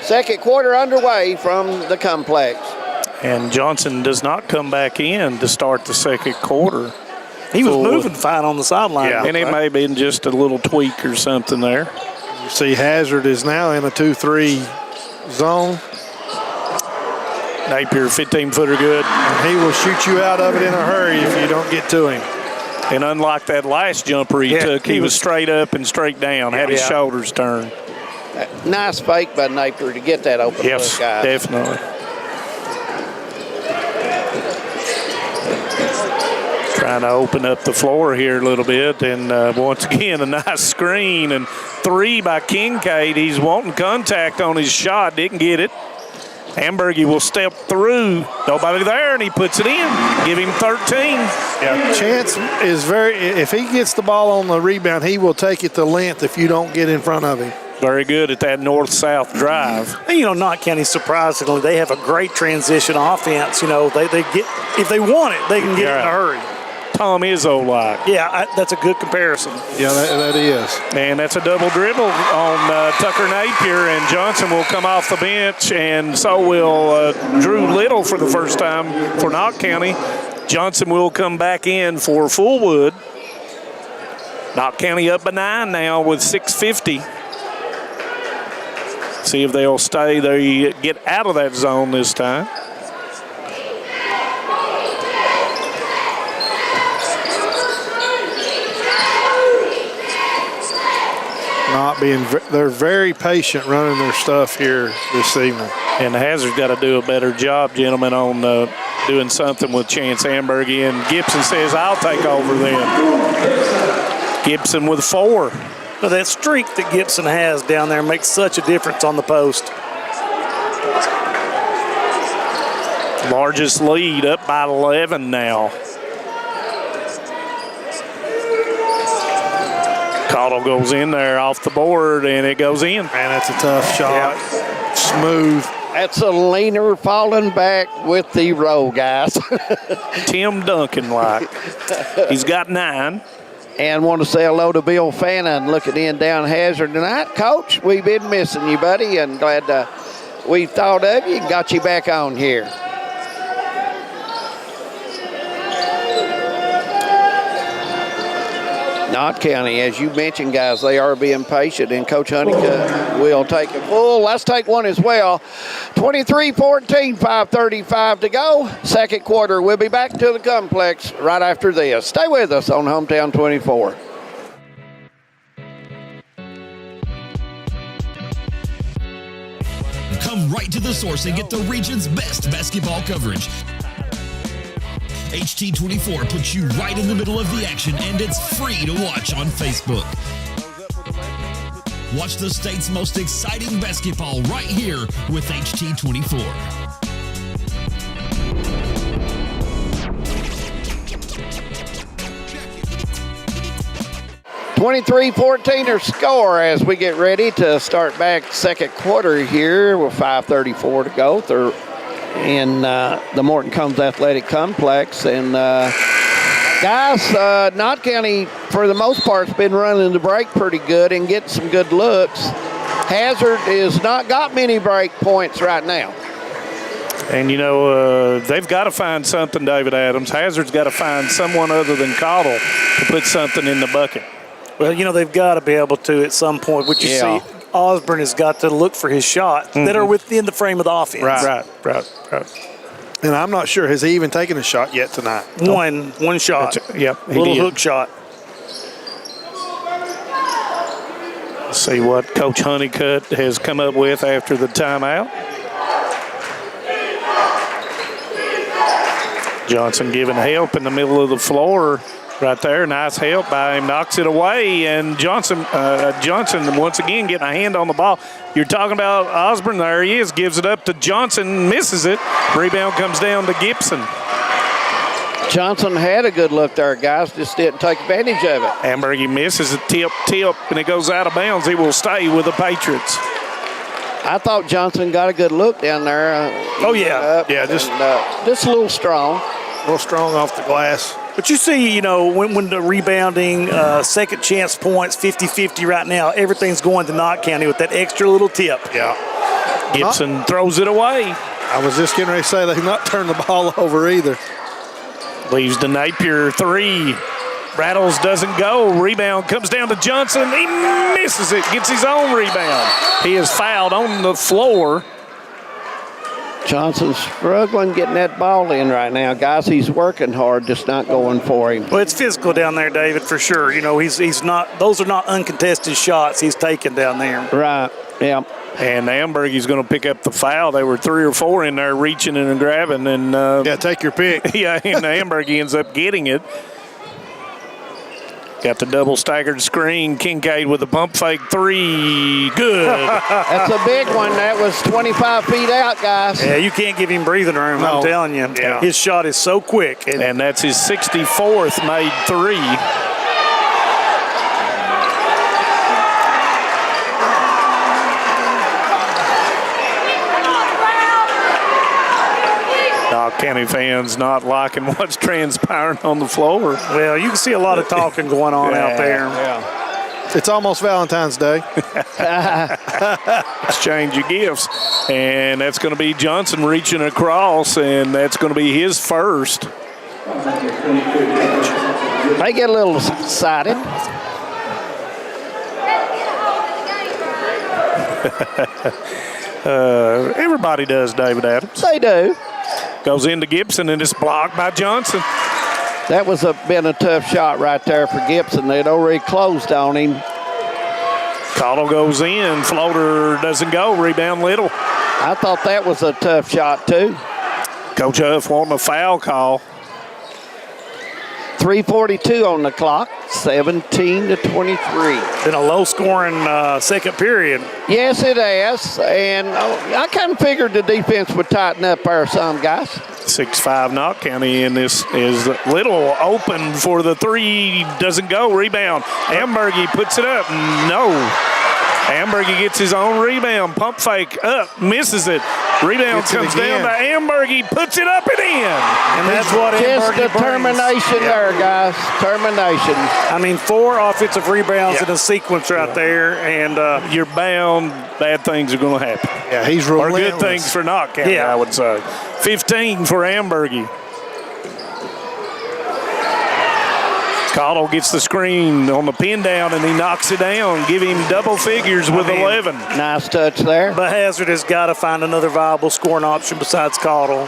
Second quarter underway from the complex. And Johnson does not come back in to start the second quarter. He was moving fine on the sideline. Yeah, and it may have been just a little tweak or something there. You see Hazard is now in a 2-3 zone. Napier, 15-footer good. And he will shoot you out of it in a hurry if you don't get to him. And unlike that last jumper he took, he was straight up and straight down, had his shoulders turned. Nice fake by Napier to get that open look, guys. Definitely. Trying to open up the floor here a little bit, and once again a nice screen and three by Kincaid. He's wanting contact on his shot, didn't get it. Hamburgie will step through, nobody there, and he puts it in. Give him 13. Yeah, Chance is if he gets the ball on the rebound, he will take it to length if you don't get in front of him. Very good at that north-south drive. And, Knott County, surprisingly, they have a great transition offense. They get, if they want it, they can get it in a hurry. Tom Izzo-like. Yeah, that's a good comparison. Yeah, that is. And that's a double dribble on Tucker Napier, and Johnson will come off the bench, and so will Drew Little for the first time for Knott County. Johnson will come back in for Fullwood. Knott County up by 9 now with 6:50. See if they'll stay. They get out of that zone this time. They're very patient running their stuff here this evening. And Hazard's got to do a better job, gentlemen, on doing something with Chance Hamburgie. And Gibson says, I'll take over then. Gibson with 4. Well, that streak that Gibson has down there makes such a difference on the post. Largest lead up by 11 now. Cottle goes in there off the board, and it goes in. Man, that's a tough shot. Yeah. Smooth. That's a leaner falling back with the row, guys. Tim Duncan-like. He's got 9. And want to say hello to Bill Fannin looking in down Hazard tonight. Coach, we've been missing you, buddy, and glad to we thought of you and got you back on here. Knott County, as you mentioned, guys, they are being patient, and Coach Honeycutt will take it full. Let's take one as well. 23-14, 5:35 to go. Second quarter. We'll be back to the complex right after this. Stay with us on Hometown 24. Come right to the source and get the region's best basketball coverage. HT24 puts you right in the middle of the action, and it's free to watch on Facebook. Watch the state's most exciting basketball right here with HT24. 23-14 score as we get ready to start back second quarter here with 5:34 to go. They're in the Morton Combs Athletic Complex. And guys, Knott County, for the most part, has been running the break pretty good and getting some good looks. Hazard has not got many break points right now. And, you know, they've got to find something, David Adams. Hazard's got to find someone other than Cottle to put something in the bucket. Well, you know, they've got to be able to at some point. What you see, Osborne has got to look for his shots that are within the frame of the offense. Right. And I'm not sure, has he even taken a shot yet tonight? One shot. Yep. Little hook shot. Let's see what Coach Honeycutt has come up with after the timeout. Johnson giving help in the middle of the floor. Right there, nice help by him, knocks it away, and Johnson once again getting a hand on the ball. You're talking about Osborne, there he is, gives it up to Johnson, misses it. Rebound comes down to Gibson. Johnson had a good look there, guys, just didn't take advantage of it. Ambergy misses a tip, and it goes out of bounds. He will stay with the Patriots. I thought Johnson got a good look down there. Just a little strong. A little strong off the glass. But you see, you know, when the rebounding, second chance points, 50-50 right now, everything's going to Knott County with that extra little tip. Yeah. Gibson throws it away. I was just getting ready to say they've not turned the ball over either. Leaves to Napier, three. Rattles, doesn't go. Rebound comes down to Johnson. He misses it, gets his own rebound. He is fouled on the floor. Johnson's struggling getting that ball in right now. Guys, he's working hard, just not going for him. Well, it's physical down there, David, for sure. You know, he's not – those are not uncontested shots he's taking down there. Right, yeah. And Ambergy's going to pick up the foul. There were 3 or 4 in there reaching and grabbing. And take your pick. Yeah, and Ambergy ends up getting it. Got the double staggered screen. Kincaid with a pump fake three. Good. That's a big one. That was 25 feet out, guys. Yeah, you can't give him breathing room, I'm telling you. Yeah. His shot is so quick. And that's his 64th made three. Knott County fans not liking what's transpiring on the floor. Well, you can see a lot of talking going on out there. Yeah. It's almost Valentine's Day. Exchange your gifts. And that's going to be Johnson reaching across, and that's going to be his first. They get a little excited. Everybody does, David Adams. They do. Goes into Gibson, and it's blocked by Johnson. That was been a tough shot right there for Gibson. They'd already closed on him. Cottle goes in. Floater doesn't go. Rebound Little. I thought that was a tough shot, too. Coach Huff wanting a foul call. 3:42 on the clock, 17-23. Been a low-scoring second period. Yes, it has. And I kind of figured the defense would tighten up there some, guys. 6'5" Knott County, and this is Little open for the three. Doesn't go. Rebound. Ambergy puts it up. No. Ambergy gets his own rebound. Pump fake up. Misses it. Rebound comes down to Amberg. He puts it up and in. And that's what just Amberg determination there, guys. Determination. I mean, 4 offensive rebounds in a sequence right there, and you're bound. Bad things are going to happen. Yeah, he's or relentless. good things for Knott County, I would say. 15 for Amberg. Cottle gets the screen on the pin down, and he knocks it down. Give him double figures with 11. Nice touch there. But Hazard has got to find another viable scoring option besides Cottle.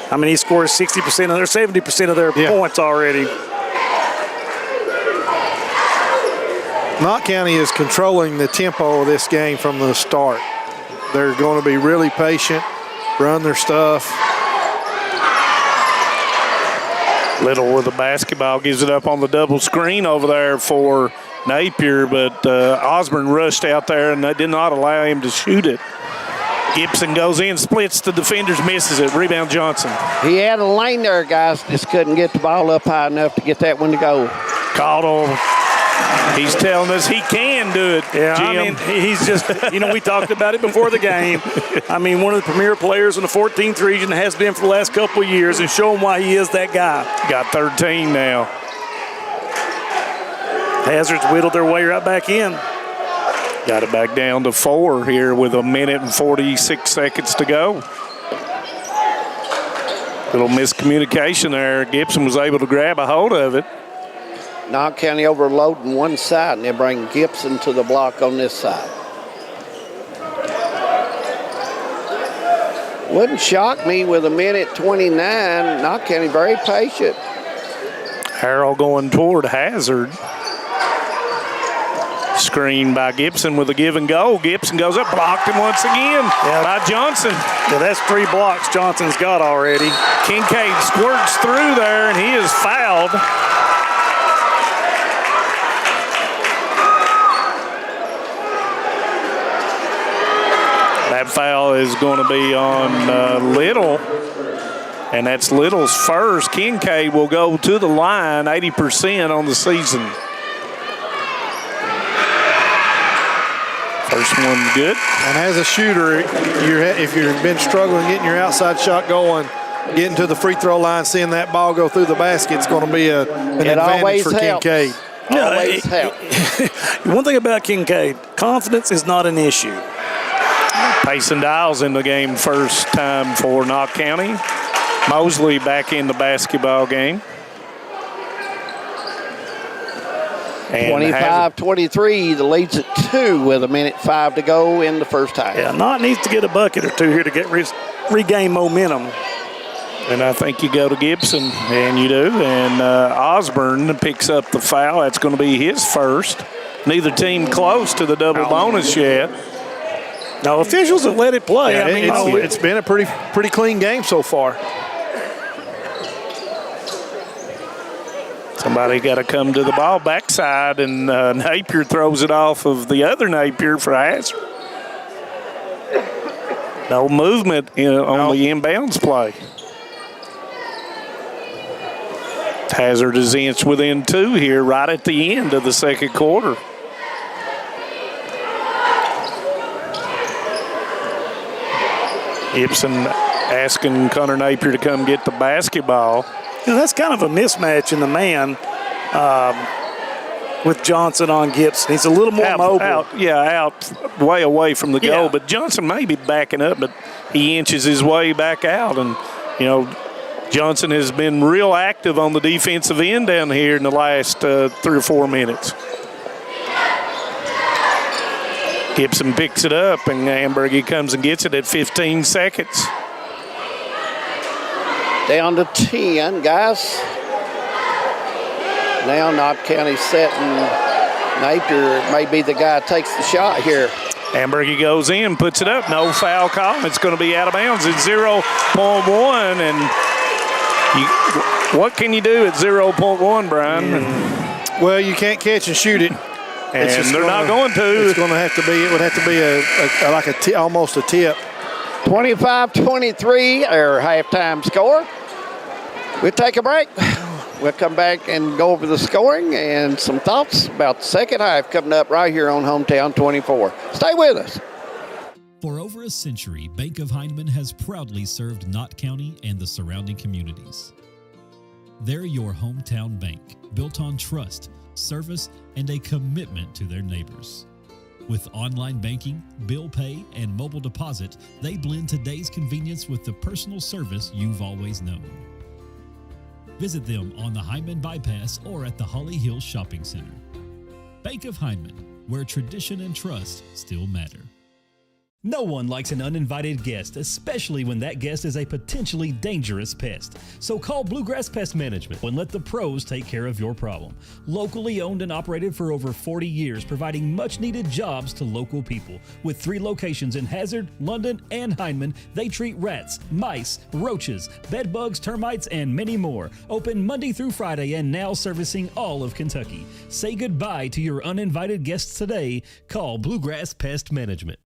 I mean, he scores 60% of their 70% of their points already. Knott County is controlling the tempo of this game from the start. They're going to be really patient, run their stuff. Little with the basketball, gives it up on the double screen over there for Napier, but Osborne rushed out there and they did not allow him to shoot it. Gibson goes in, splits the defenders, misses it. Rebound Johnson. He had a lane there, guys. Just couldn't get the ball up high enough to get that one to go. Cottle, he's telling us he can do it. Yeah, Jim. I mean, he's just, we talked about it before the game. I mean, one of the premier players in the 14th region, has been for the last couple of years, and show him why he is that guy. Got 13 now. Hazards whittled their way right back in. Got it back down to 4 here with 1 minute and 46 seconds to go. Little miscommunication there. Gibson was able to grab a hold of it. Knott County overloading one side, and they bring Gibson to the block on this side. Wouldn't shock me with 1:29. Knott County very patient. Harrell going toward Hazard. Screen by Gibson with a give and go. Gibson goes up, blocked him once again by Johnson. Yeah, that's 3 blocks Johnson's got already. Kincaid squirts through there, and he is fouled. That foul is going to be on Little, and that's Little's first. Kincaid will go to the line, 80% on the season. First one good. And as a shooter, if you've been struggling getting your outside shot going, getting to the free throw line, seeing that ball go through the basket, it's going to be an advantage for Kincaid. Always helps. One thing about Kincaid, confidence is not an issue. Payson Dials in the game first time for Knott County. Mosley back in the basketball game. 25-23, the lead's at 2 with 1:05 to go in the first half. Yeah, Knott needs to get a bucket or two here to get regain momentum. And I think you go to Gibson, and you do. And Osborne picks up the foul. That's going to be his first. Neither team close to the double bonus yet. No, officials have let it play. Yeah, I mean, it's been a pretty clean game so far. Somebody got to come to the ball backside, and Napier throws it off of the other Napier for Hazard. No movement on the inbounds play. Hazard is inched within 2 here right at the end of the second quarter. Gibson asking Connor Napier to come get the basketball. That's kind of a mismatch in the man with Johnson on Gibson. He's a little more mobile. Out way away from the goal. But Johnson may be backing up, but he inches his way back out. And, Johnson has been real active on the defensive end down here in the last 3 or 4 minutes. Gibson picks it up, and Amberg comes and gets it at 15 seconds. Down to 10, guys. Now Knott County setting. Napier may be the guy that takes the shot here. Amberg goes in, puts it up. No foul call. It's going to be out of bounds at 0.1. And what can you do at 0.1, Brian? Well, you can't catch and shoot it. And they're not going to. It's going to have to be. It would have to be almost a tip. 25-23, our halftime score. We'll take a break. We'll come back and go over the scoring and some thoughts about the second half coming up right here on Hometown 24. Stay with us. For over a century, Bank of Hindman has proudly served Knott County and the surrounding communities. They're your hometown bank, built on trust, service, and a commitment to their neighbors. With online banking, bill pay, and mobile deposit, they blend today's convenience with the personal service you've always known. Visit them on the Hindman Bypass or at the Holly Hills Shopping Center. Bank of Hindman, where tradition and trust still matter. No one likes an uninvited guest, especially when that guest is a potentially dangerous pest. So call Bluegrass Pest Management and let the pros take care of your problem. Locally owned and operated for over 40 years, providing much-needed jobs to local people. With 3 locations in Hazard, London, and Hindman, they treat rats, mice, roaches, bedbugs, termites, and many more. Open Monday through Friday and now servicing all of Kentucky. Say goodbye to your uninvited guests today. Call Bluegrass Pest Management.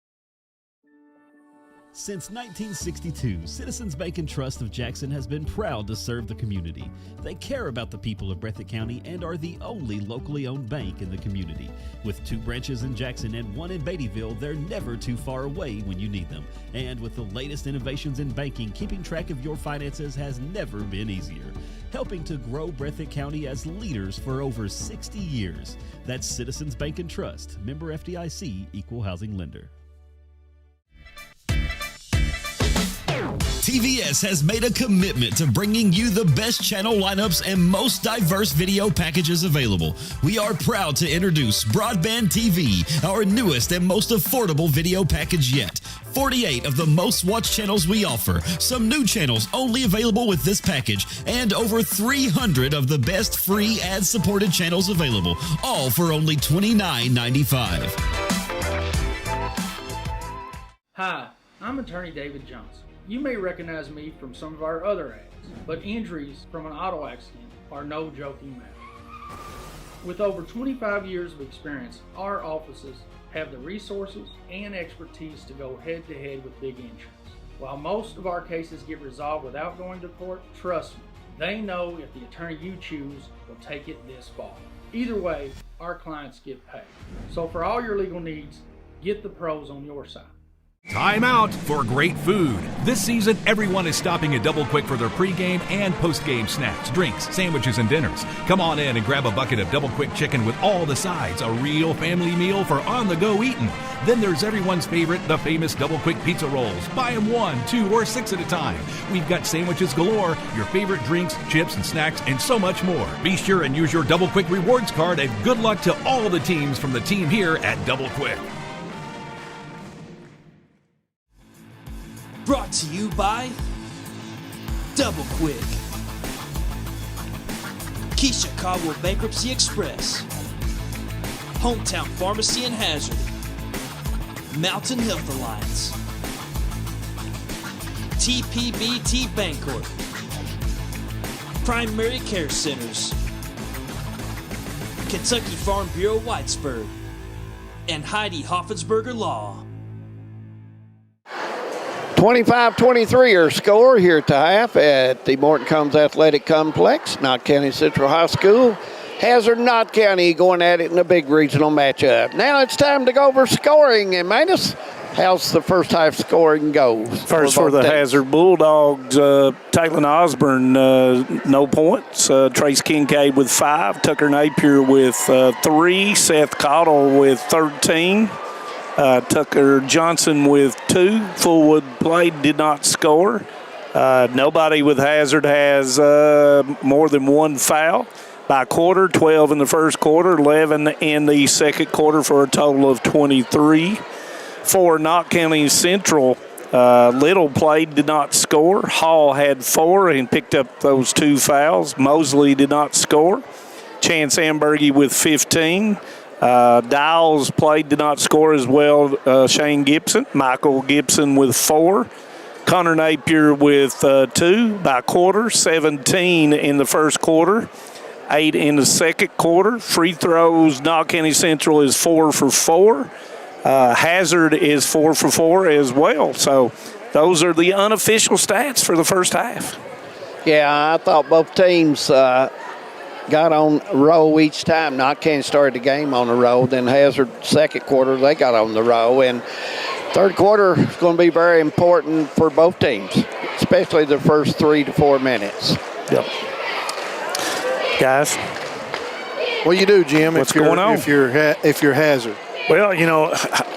Since 1962, Citizens Bank and Trust of Jackson has been proud to serve the community. They care about the people of Breathitt County and are the only locally owned bank in the community. With 2 branches in Jackson and 1 in Beattyville, they're never too far away when you need them. And with the latest innovations in banking, keeping track of your finances has never been easier. Helping to grow Breathitt County as leaders for over 60 years. That's Citizens Bank and Trust, member FDIC, equal housing lender. TVS has made a commitment to bringing you the best channel lineups and most diverse video packages available. We are proud to introduce Broadband TV, our newest and most affordable video package yet. 48 of the most watched channels we offer, some new channels only available with this package, and over 300 of the best free ad-supported channels available, all for only $29.95. Hi, I'm attorney David Johnson. You may recognize me from some of our other ads, but injuries from an auto accident are no joking matter. With over 25 years of experience, our offices have the resources and expertise to go head-to-head with big insurance. While most of our cases get resolved without going to court, trust me, they know if the attorney you choose will take it this far. Either way, our clients get paid. So for all your legal needs, get the pros on your side. Time out for great food. This season, everyone is stopping at Double Quick for their pregame and postgame snacks, drinks, sandwiches, and dinners. Come on in and grab a bucket of Double Quick chicken with all the sides, a real family meal for on-the-go eating. Then there's everyone's favorite, the famous Double Quick pizza rolls. Buy them 1, 2, or 6 at a time. We've got sandwiches galore, your favorite drinks, chips, and snacks, and so much more. Be sure and use your Double Quick rewards card, and good luck to all the teams from the team here at Double Quick. Brought to you by Double Quick, Keisha Caldwell Bankruptcy Express, Hometown Pharmacy in Hazard, Mountain Health Alliance, TPBT Bancorp, Primary Care Centers, Kentucky Farm Bureau Whitesburg, and Heidi Hoffensberger Law. 25-23 your score here at the half at the Morton Combs Athletic Complex, Knott County Central High School. Hazard Knott County going at it in a big regional matchup. Now it's time to go over scoring. And Manus, how's the first half scoring goes? First for the Hazard Bulldogs, Taylor Osborne, no points. Trace Kincaid with 5. Tucker Napier with 3. Seth Cottle with 13. Tucker Johnson with 2. Fullwood played, did not score. Nobody with Hazard has more than 1 foul. By quarter, 12 in the first quarter, 11 in the second quarter for a total of 23. For Knott County Central, Little played, did not score. Hall had 4 and picked up those 2 fouls. Mosley did not score. Chance Ambergy with 15. Dials played, did not score as well. Shane Gibson. Michael Gibson with 4. Connor Napier with 2 by quarter. 17 in the first quarter. 8 in the second quarter. Free throws, Knott County Central is 4 for 4. Hazard is 4 for 4 as well. So those are the unofficial stats for the first half. Yeah, I thought both teams got on a roll each time. Knott County started the game on a roll. Then Hazard, second quarter, they got on the roll. And Third quarter is going to be very important for both teams, especially the first 3 to 4 minutes. Yep. Guys, what do you do, Jim? What's going on? If you're Hazard. Well,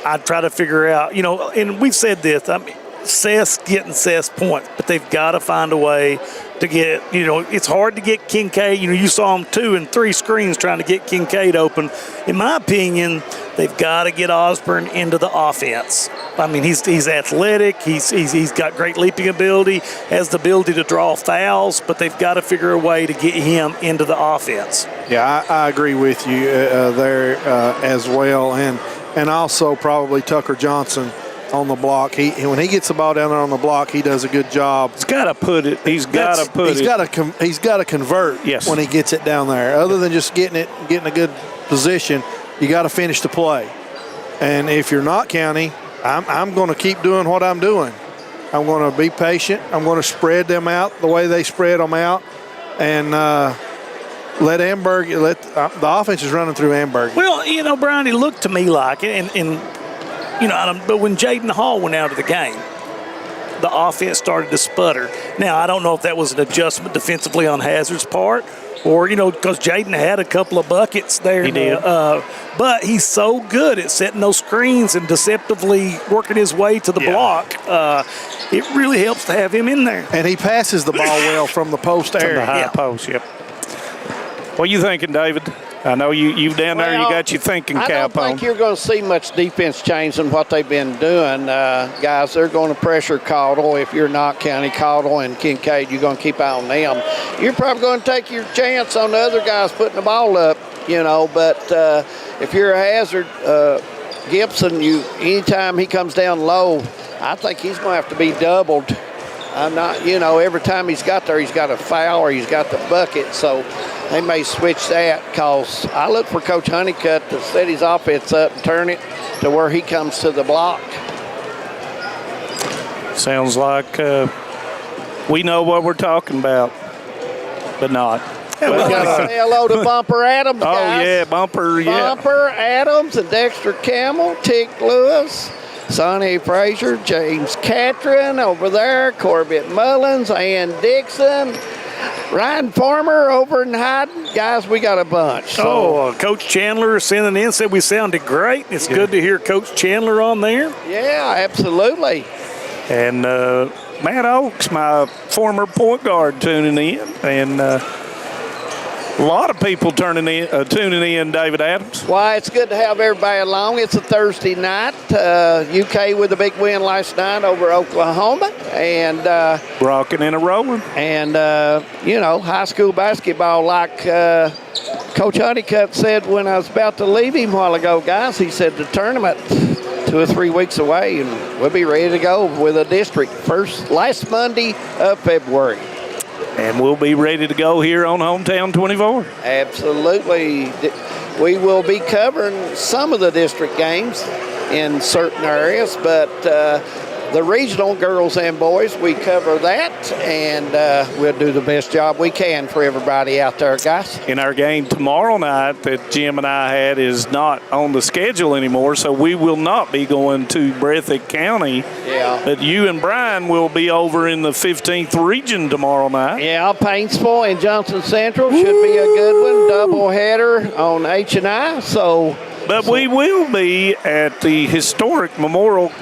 I try to figure out, and we've said this. I mean, Seth's getting Seth's points, but they've got to find a way to get, it's hard to get Kincaid. You saw him 2 and 3 screens trying to get Kincaid open. In my opinion, they've got to get Osborne into the offense. I mean, he's athletic. He's got great leaping ability, has the ability to draw fouls, but they've got to figure a way to get him into the offense. Yeah, I agree with you there as well, and also probably Tucker Johnson on the block. When he gets the ball down there on the block, he does a good job. He's got to put it. He's got to convert. Yes. When he gets it down there. Other than just getting a good position, you got to finish the play. And if you're not County, I'm going to keep doing what I'm doing. I'm going to be patient. I'm going to spread them out the way they spread them out, and let the offense is running through Amberg. Well, Brian, it looked to me like it, but when Jaden Hall went out of the game, the offense started to sputter. Now, I don't know if that was an adjustment defensively on Hazard's part, or, because Jaden had a couple of buckets there. He did. But he's so good at setting those screens and deceptively working his way to the block. It really helps to have him in there. And he passes the ball well from the post area. From the high post, yep. What are you thinking, David? I know you down there, you got your thinking cap on. I don't think you're going to see much defense change than what they've been doing. Guys, they're going to pressure Caudle. If you're not County, Caudle and Kincaid, you're going to keep out on them. You're probably going to take your chance on the other guys putting the ball up, but if you're a Hazard, Gibson, anytime he comes down low, I think he's going to have to be doubled. I'm not, every time he's got there, he's got a foul or he's got the bucket. So they may switch that, because I look for Coach Honeycutt to set his offense up and turn it to where he comes to the block. Sounds like we know what we're talking about, but not. Well, say hello to Bumper Adams, guys. Oh, yeah, Bumper, yeah. Bumper Adams and Dexter Campbell, Tick Lewis, Sonny Frazier, James Catron over there, Corbett Mullins, Ann Dixon, Ryan Farmer over in Hyden. Guys, we got a bunch. So. Coach Chandler sending in, said we sounded great. It's good to hear Coach Chandler on there. Yeah, absolutely. And Matt Oakes, my former point guard, tuning in. And a lot of people tuning in, David Adams. Well, it's good to have everybody along. It's a Thursday night. UK with a big win last night over Oklahoma. And rocking and a-rolling. And, high school basketball, like Coach Honeycutt said when I was about to leave him a while ago, guys, he said the tournament 2 or 3 weeks away, and we'll be ready to go with a district last Monday of February. And we'll be ready to go here on Hometown 24. Absolutely. We will be covering some of the district games in certain areas, but the regional girls and boys, we cover that, and we'll do the best job we can for everybody out there, guys. In our game tomorrow night that Jim and I had is not on the schedule anymore, so we will not be going to Breathitt County. Yeah. But you and Brian will be over in the 15th region tomorrow night. Yeah, Paintsville and Johnson Central should be a good one. Double header on H&I. But we will be at the historic Memorial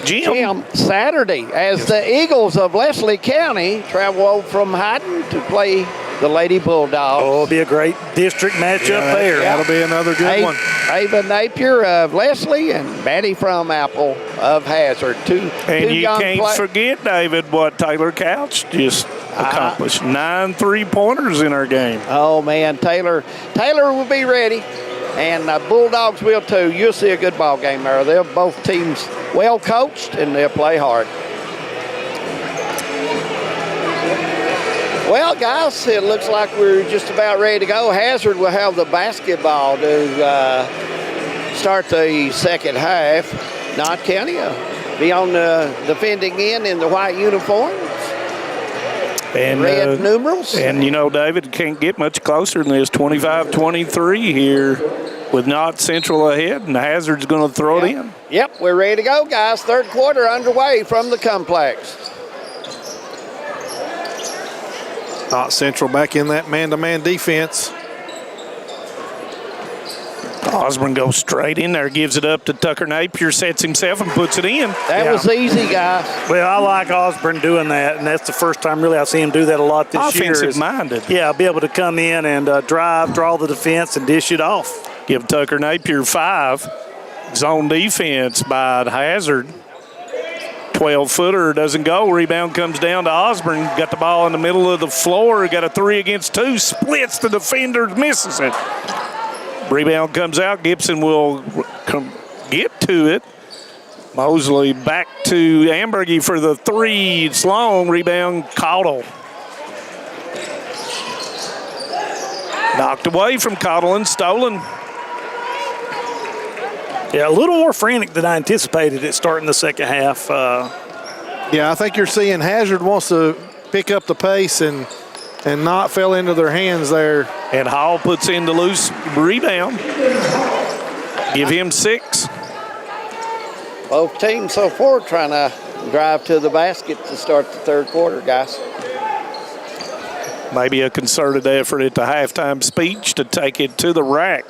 Gym Saturday as the Eagles of Leslie County travel over from Hyden to play the Lady Bulldogs. Oh, it'll be a great district matchup there. That'll be another good one. Ava Napier of Leslie and Betty from Apple of Hazard. And you can't forget, David, what Taylor Couch just accomplished. 9 3-pointers in our game. Oh, man, Taylor will be ready. And Bulldogs will too. You'll see a good ball game there. They're both teams well coached, and they'll play hard. Well, guys, it looks like we're just about ready to go. Hazard will have the basketball to start the second half. Knott County will be on the defending end in the white uniforms. And red numerals. And, David, can't get much closer than this. 25-23 here with Knott Central ahead, and Hazard's going to throw it in. Yep, we're ready to go, guys. Third quarter underway from the complex. Knott Central back in that man-to-man defense. Osborne goes straight in there, gives it up to Tucker Napier, sets himself and puts it in. That was easy, guys. Well, I like Osborne doing that, and that's the first time really I see him do that a lot this year. Offensive-minded. Yeah, be able to come in and drive, draw the defense, and dish it off. Give Tucker Napier 5. Zone defense by Hazard. 12-footer doesn't go. Rebound comes down to Osborne. Got the ball in the middle of the floor. Got a 3 against 2. Splits the defender, misses it. Rebound comes out. Gibson will get to it. Mosley back to Ambergy for the 3. It's long. Rebound, Caudill. Knocked away from Caudill and stolen. Yeah, a little more frantic than I anticipated it starting the second half. Yeah, I think you're seeing Hazard wants to pick up the pace and not fell into their hands there. And Hall puts in the loose rebound. Give him 6. Both teams so far trying to drive to the basket to start the third quarter, guys. Maybe a concerted effort at the halftime speech to take it to the rack.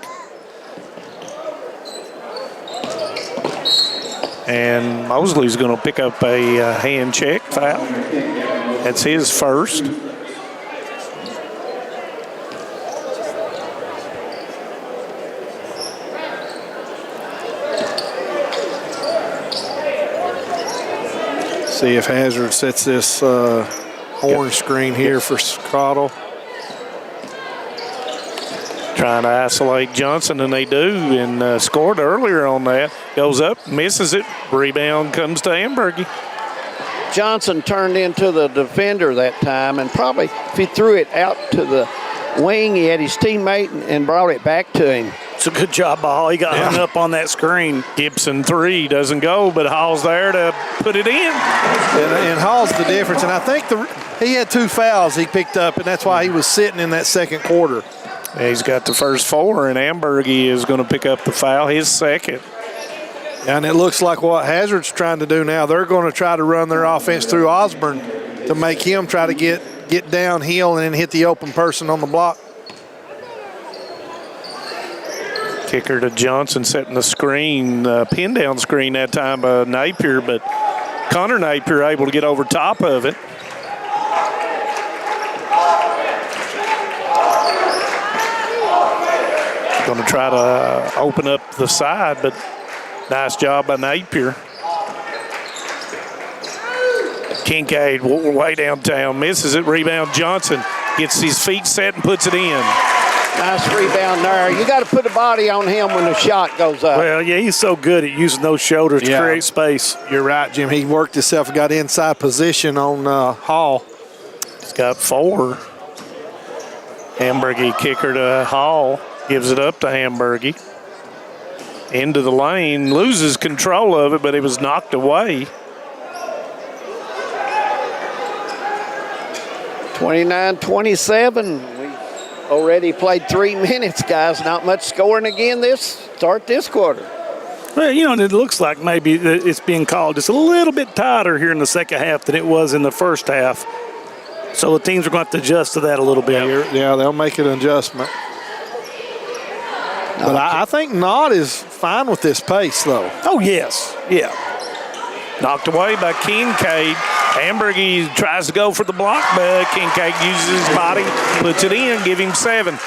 And Mosley's going to pick up a hand check foul. That's his first. See if Hazard sets this orange screen here for Caudill. Trying to isolate Johnson, and they do, and scored earlier on that. Goes up, misses it. Rebound comes to Ambergy. Johnson turned into the defender that time, and probably if he threw it out to the wing, he had his teammate and brought it back to him. It's a good job by Hall. He got hung up on that screen. Gibson 3 doesn't go, but Hall's there to put it in. And Hall's the difference, and I think he had 2 fouls he picked up, and that's why he was sitting in that second quarter. He's got the first 4, and Ambergy is going to pick up the foul, his second. And it looks like what Hazard's trying to do now. They're going to try to run their offense through Osborne to make him try to get downhill and then hit the open person on the block. Kicker to Johnson setting the screen, pin down screen that time by Napier, but Connor Napier able to get over top of it. Going to try to open up the side, but nice job by Napier. Kincaid way downtown, misses it. Rebound Johnson gets his feet set and puts it in. Nice rebound there. You got to put a body on him when the shot goes up. Well, yeah, he's so good at using those shoulders to create space. You're right, Jim. He worked himself and got inside position on Hall. He's got 4. Ambergy kicker to Hall. Gives it up to Ambergy. Into the lane. Loses control of it, but it was knocked away. 29-27. We already played 3 minutes, guys. Not much scoring again start this quarter. Well, you know, it looks like maybe it's being called just a little bit tighter here in the second half than it was in the first half. So the teams are going to have to adjust to that a little bit. Yeah, they'll make an adjustment. But I think Knott is fine with this pace, though. Oh, yes. Yeah. Knocked away by Kincaid. Ambergy tries to go for the block, but Kincaid uses his body, puts it in, give him 7.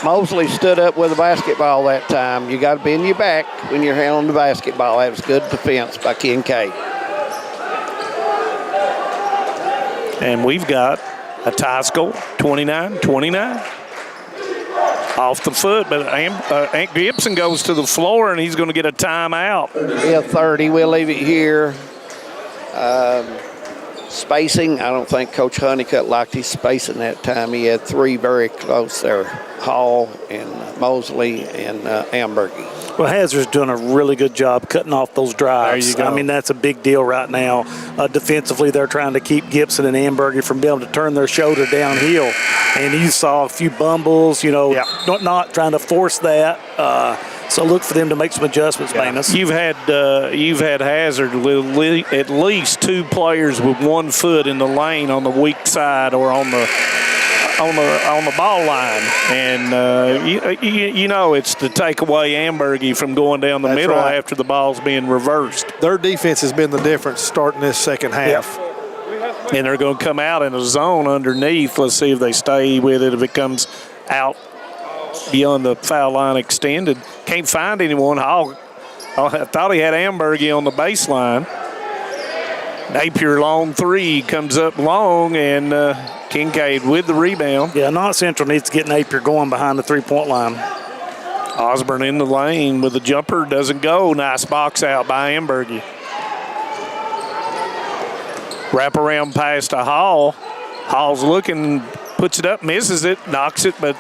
Mosley stood up with the basketball that time. You got to bend your back when you're handling the basketball. That was good defense by Kincaid. And we've got a tie score, 29-29. Off the foot, but Gibson goes to the floor, and he's going to get a timeout. Yeah, 30. We'll leave it here. Spacing, I don't think Coach Honeycutt liked his spacing that time. He had 3 very close there, Hall and Mosley and Ambergy. Well, Hazard's doing a really good job cutting off those drives. There you go. I mean, that's a big deal right now. Defensively, they're trying to keep Gibson and Ambergy from being able to turn their shoulder downhill. And you saw a few bumbles, not trying to force that. So look for them to make some adjustments, Manus. You've had Hazard with at least 2 players with 1 foot in the lane on the weak side or on the ball line, and you know it's to take away Ambergy from going down the middle after the ball's being reversed. Their defense has been the difference starting this second half. Yep. And they're going to come out in a zone underneath. Let's see if they stay with it. If it comes out beyond the foul line extended, can't find anyone. I thought he had Ambergy on the baseline. Napier long 3 comes up long, and Kincaid with the rebound. Yeah, Knott Central needs to get Napier going behind the 3-point line. Osborne in the lane with the jumper, doesn't go. Nice box out by Ambergy. Wrap around pass to Hall. Hall's looking, puts it up, misses it, knocks it, but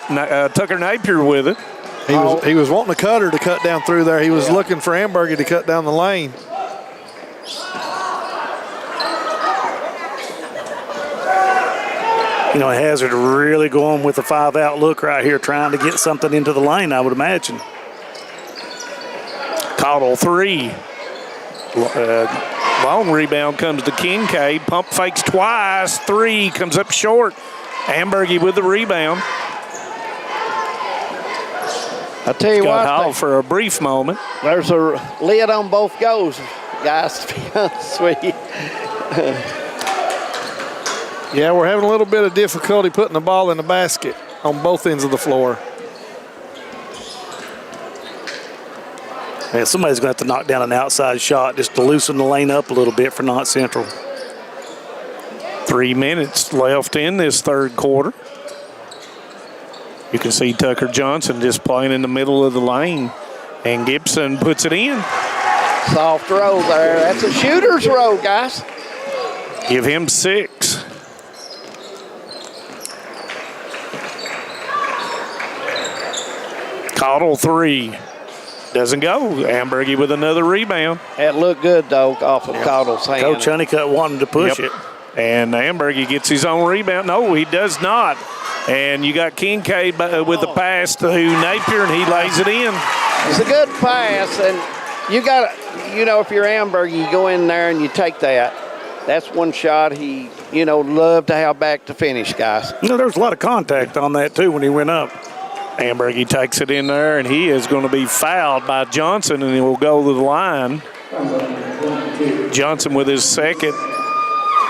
Tucker Napier with it. He was wanting a cutter to cut down through there. He was looking for Ambergy to cut down the lane. You know, Hazard really going with a 5-out look right here, trying to get something into the lane, I would imagine. Caudill 3. Long rebound comes to Kincaid. Pump fakes twice. 3 comes up short. Ambergy with the rebound. I tell you what, Hall for a brief moment. There's a lid on both goals, guys, to be honest with you. Yeah, we're having a little bit of difficulty putting the ball in the basket on both ends of the floor. Yeah, somebody's going to have to knock down an outside shot just to loosen the lane up a little bit for Knott Central. 3 minutes left in this third quarter. You can see Tucker Johnson just playing in the middle of the lane, and Gibson puts it in. Soft roll there. That's a shooter's roll, guys. Give him 6. Caudill 3. Doesn't go. Ambergy with another rebound. That looked good, though, off of Caudill's hand. Coach Honeycutt wanted to push it. And Ambergy gets his own rebound. No, he does not. And you got Kincaid with the pass to Napier, and he lays it in. It's a good pass, and you got to, you know, if you're Ambergy, you go in there and you take that. That's one shot he, you know, loved to have back to finish, guys. You know, there was a lot of contact on that, too, when he went up. Ambergy takes it in there, and he is going to be fouled by Johnson, and he will go to the line. Johnson with his second.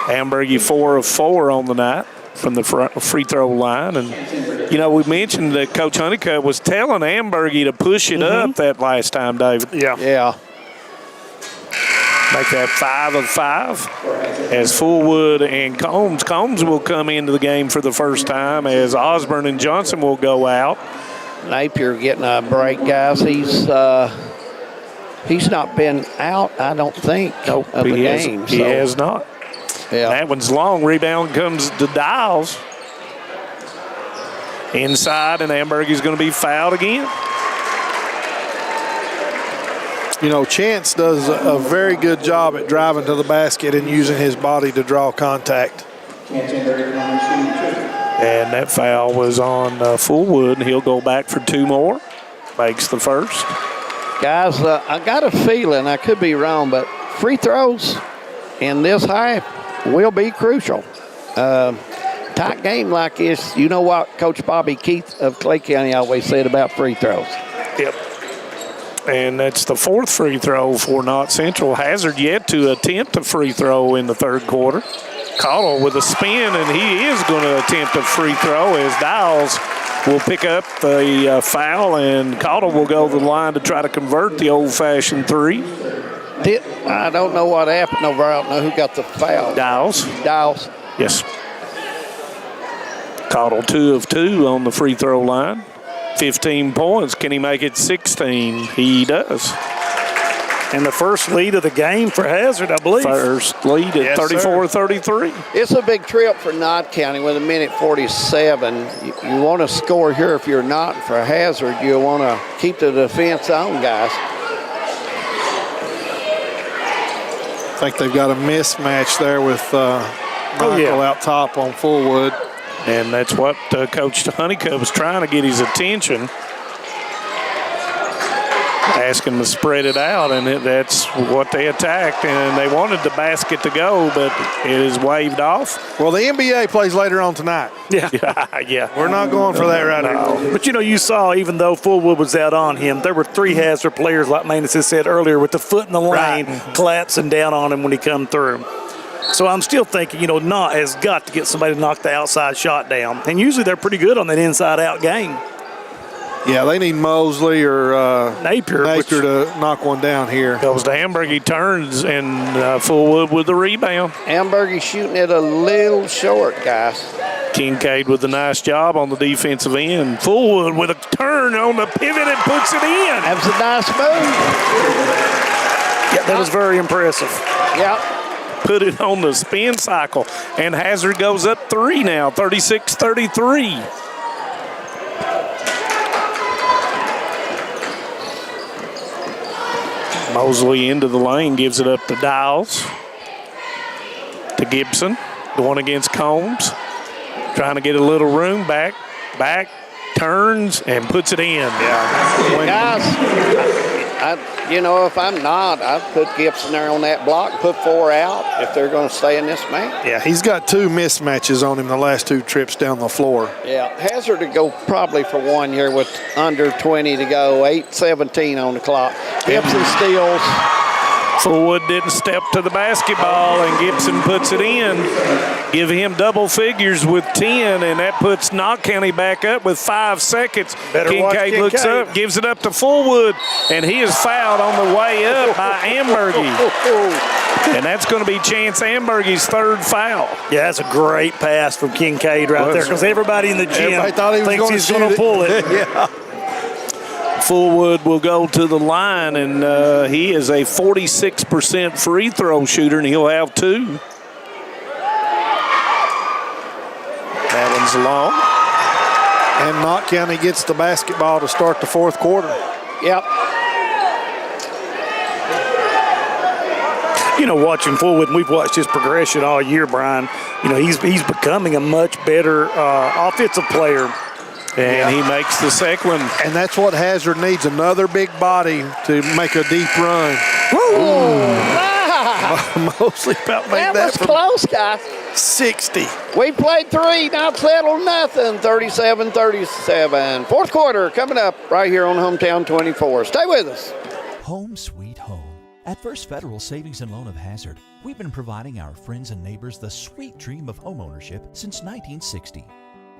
Ambergy 4 of 4 on the night from the free throw line. And, you know, we mentioned that Coach Honeycutt was telling Ambergy to push it up that last time, David. Yeah. Make that 5 of 5 as Fullwood and Combs. Combs will come into the game for the first time as Osborne and Johnson will go out. Napier getting a break, guys. He's not been out, I don't think, of the game. He has not. Yeah. That one's long. Rebound comes to Dials. Inside, and Ambergy's going to be fouled again. You know, Chance does a very good job at driving to the basket and using his body to draw contact. And that foul was on Fullwood, and he'll go back for 2 more. Makes the first. Guys, I got a feeling, I could be wrong, but free throws in this half will be crucial. Tight game like this, you know what Coach Bobby Keith of Clay County always said about free throws. Yep. And that's the 4th free throw for Knott Central. Hazard yet to attempt a free throw in the third quarter. Caudill with a spin, and he is going to attempt a free throw as Dials will pick up the foul, and Caudill will go to the line to try to convert the old-fashioned 3. I don't know what happened over. I don't know who got the foul. Dials. Yes. Caudill 2 of 2 on the free throw line. 15 points. Can he make it 16? He does. And the first lead of the game for Hazard, I believe. First lead at 34-33. It's a big trip for Knott County with 1:47. You want to score here if you're not. For Hazard, you want to keep the defense on, guys. I think they've got a mismatch there with Michael out top on Fullwood. And that's what Coach Honeycutt was trying to get his attention. asking to spread it out, and that's what they attacked. And they wanted the basket to go, but it is waved off. Well, the NBA plays later on tonight. Yeah. Yeah. We're not going for that right now. But, you saw even though Fullwood was out on him, there were 3 Hazard players, like Manus has said earlier, with the foot in the lane, collapsing down on him when he come through. So I'm still thinking, Knott has got to get somebody to knock the outside shot down. And usually they're pretty good on that inside-out game. Yeah, they need Mosley or Napier to knock one down here. Goes to Hamburg. He turns, and Fullwood with the rebound. Hamburg shooting it a little short, guys. Kincaid with a nice job on the defensive end. Fullwood with a turn on the pivot and puts it in. That was a nice move. Yeah, that was very impressive. Yep. Put it on the spin cycle, and Hazard goes up 3 now, 36-33. Mosley into the lane, gives it up to Dials. To Gibson, the one against Combs. Trying to get a little room, back, turns, and puts it in. Yeah. Guys, if I'm not, I'd put Gibson there on that block, put 4 out if they're going to stay in this match. Yeah, he's got 2 mismatches on him the last 2 trips down the floor. Yeah, Hazard to go probably for 1 here with under 20 to go, 8:17 on the clock. Gibson steals. Fullwood didn't step to the basketball, and Gibson puts it in. Give him double figures with 10, and that puts Knott County back up with 5 seconds. Kincaid looks up, gives it up to Fullwood, and he is fouled on the way up by Ambergy. And that's going to be Chance Ambergy's 3rd foul. Yeah, that's a great pass from Kincaid there, because everybody in the gym thinks he's going to pull it. Yeah. Fullwood will go to the line, and he is a 46% free throw shooter, and he'll have 2. That one's long. And Knott County gets the basketball to start the 4th quarter. Yep. Watching Fullwood, and we've watched his progression all year, Brian. He's becoming a much better offensive player. And he makes the second one. And that's what Hazard needs, another big body to make a deep run. Mostly about made that was close, guys. 60. We played 3, now settled nothing, 37-37. 4th quarter coming up right here on Hometown 24. Stay with us. Home sweet home. At First Federal Savings and Loan of Hazard, we've been providing our friends and neighbors the sweet dream of homeownership since 1960.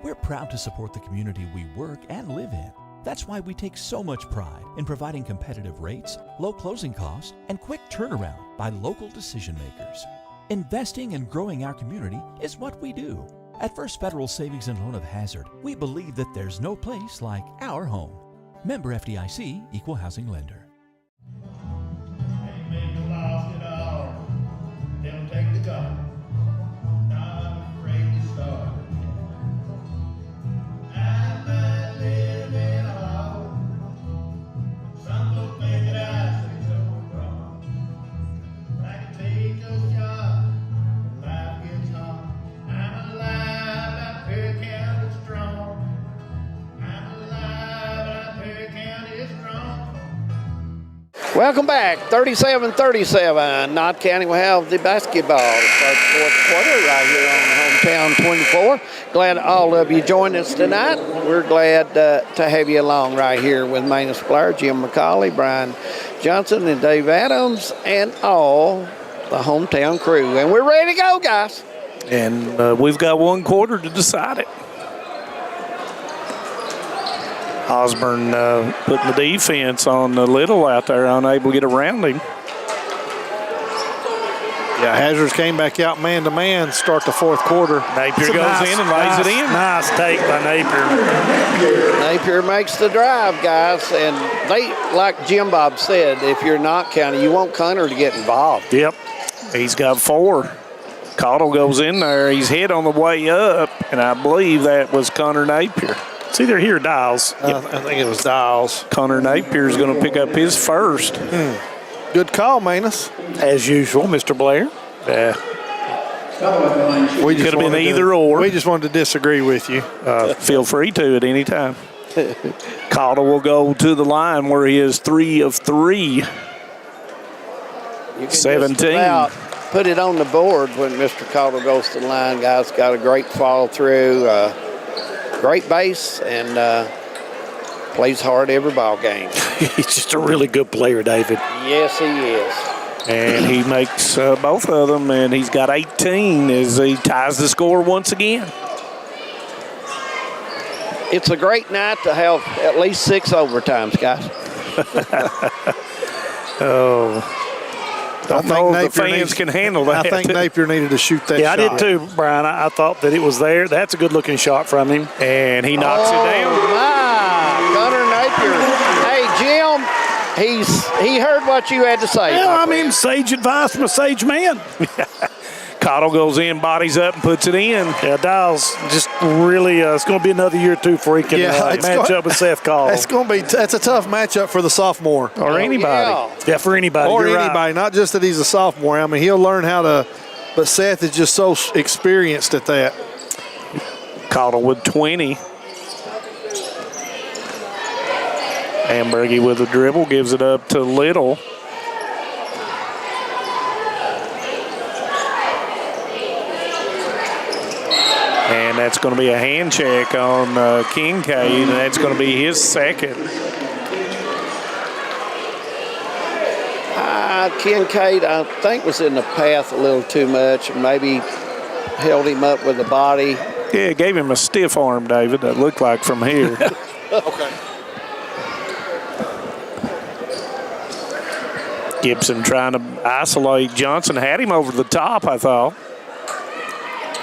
We're proud to support the community we work and live in. That's why we take so much pride in providing competitive rates, low closing costs, and quick turnaround by local decision makers. Investing and growing our community is what we do. At First Federal Savings and Loan of Hazard, we believe that there's no place like our home. Member FDIC, Equal Housing Lender. Take the gun. Not afraid to start. I'm not living hard. Some folks think that I say so wrong. I can take a shot when life gets hard. I'm alive, I'm Perry County strong. I'm alive, I'm Perry County strong. Welcome back, 37-37. Knott County will have the basketball to start the 4th quarter right here on Hometown 24. Glad all of you joined us tonight. We're glad to have you along right here with Manus Blair, Jim McCauley, Brian Johnson, and Dave Adams, and all the Hometown crew. And we're ready to go, guys. And we've got 1 quarter to decide it. Osborne putting the defense on Little out there, unable to get around him. Yeah, Hazards came back out man-to-man, start the 4th quarter. Napier goes in and lays it in. Nice take by Napier. Napier makes the drive, guys. And they, like Jim Bob said, if you're Knott County, you want Connor to get involved. Yep. He's got 4. Cottle goes in there. He's hit on the way up, and I believe that was Connor Napier. It's either here or Dials. I think it was Dials. Connor Napier is going to pick up his first. Good call, Manus. As usual, Mr. Blair. Yeah. We could have been either or. We just wanted to disagree with you. Feel free to at any time. Cottle will go to the line where he is 3 of 3. You can 17. just about put it on the board when Mr. Cottle goes to the line. Guy's got a great follow through, great base, and plays hard every ball game. He's just a really good player, David. Yes, he is. And he makes both of them, and he's got 18 as he ties the score once again. It's a great night to have at least 6 overtimes, guys. I think the fans can handle that. I think Napier needed to shoot that shot. Yeah, I did too, Brian. I thought that it was there. That's a good-looking shot from him. And he knocks it down. My, Gunnar Napier. Hey, Jim, he heard what you had to say. Well, I mean, sage advice from a sage man. Cottle goes in, bodies up, and puts it in. Yeah, Dials just really, it's going to be another year or two before he can match up with Seth Cottle. That's a tough matchup for the sophomore. Or anybody. Yeah, for anybody. Or You're anybody, right. not just that he's a sophomore. I mean, he'll learn how to, but Seth is just so experienced at that. Cottle with 20. Ambergy with a dribble, gives it up to Little. And that's going to be a hand check on Kincaid, and that's going to be his second. Kincaid, I think, was in the path a little too much, and maybe held him up with the body. Yeah, it gave him a stiff arm, David, that looked like from here. Okay. Gibson trying to isolate Johnson. Had him over the top, I thought.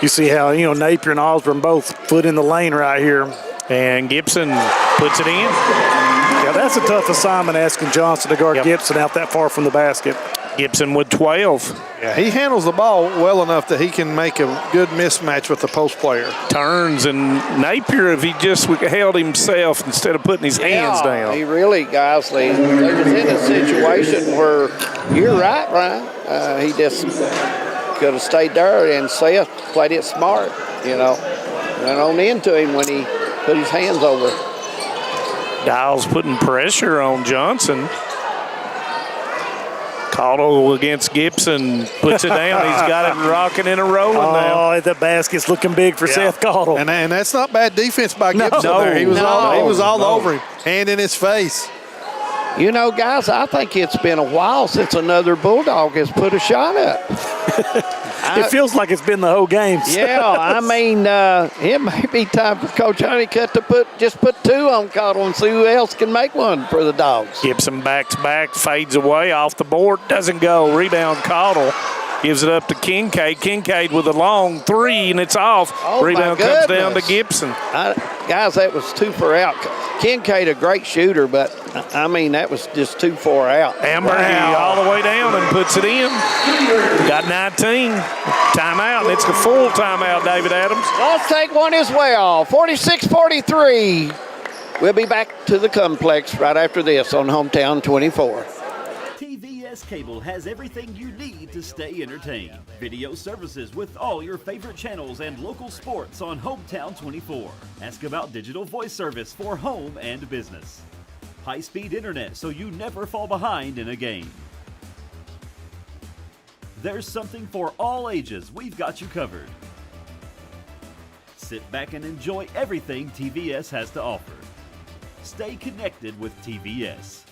You see how, Napier and Osborne both foot in the lane right here. And Gibson puts it in. Yeah, that's a tough assignment, asking Johnson to guard Gibson out that far from the basket. Gibson with 12. Yeah, he handles the ball well enough that he can make a good mismatch with the post player. Turns, and Napier, if he just held himself instead of putting his hands down. He really, guys, they was in a situation where, you're right, Brian, he just could have stayed there, and Seth played it smart, went on into him when he put his hands over. Dials putting pressure on Johnson. Cottle against Gibson, puts it down. He's got it rocking and rolling now. Oh, the basket's looking big for Seth Cottle. And that's not bad defense by Gibson there. He was all over him, hand in his face. Guys, I think it's been a while since another Bulldog has put a shot up. It feels like it's been the whole game. Yeah, I mean, it may be time for Coach Honeycutt to put 2 on Cottle and see who else can make one for the Dogs. Gibson backs back, fades away off the board, doesn't go. Rebound Cottle. Gives it up to Kincaid. Kincaid with a long 3, and it's off. Rebound comes down to Gibson. Guys, that was 2 for out. Kincaid, a great shooter, but, I mean, that was just 2 for out. Ambergy all the way down and puts it in. Got 19. Timeout, and it's the full timeout, David Adams. Let's take one as well. 46-43. We'll be back to the complex right after this on Hometown 24. TVS Cable has everything you need to stay entertained. Video services with all your favorite channels and local sports on Hometown 24. Ask about digital voice service for home and business. High-speed internet so you never fall behind in a game. There's something for all ages. We've got you covered. Sit back and enjoy everything TVS has to offer. Stay connected with TVS.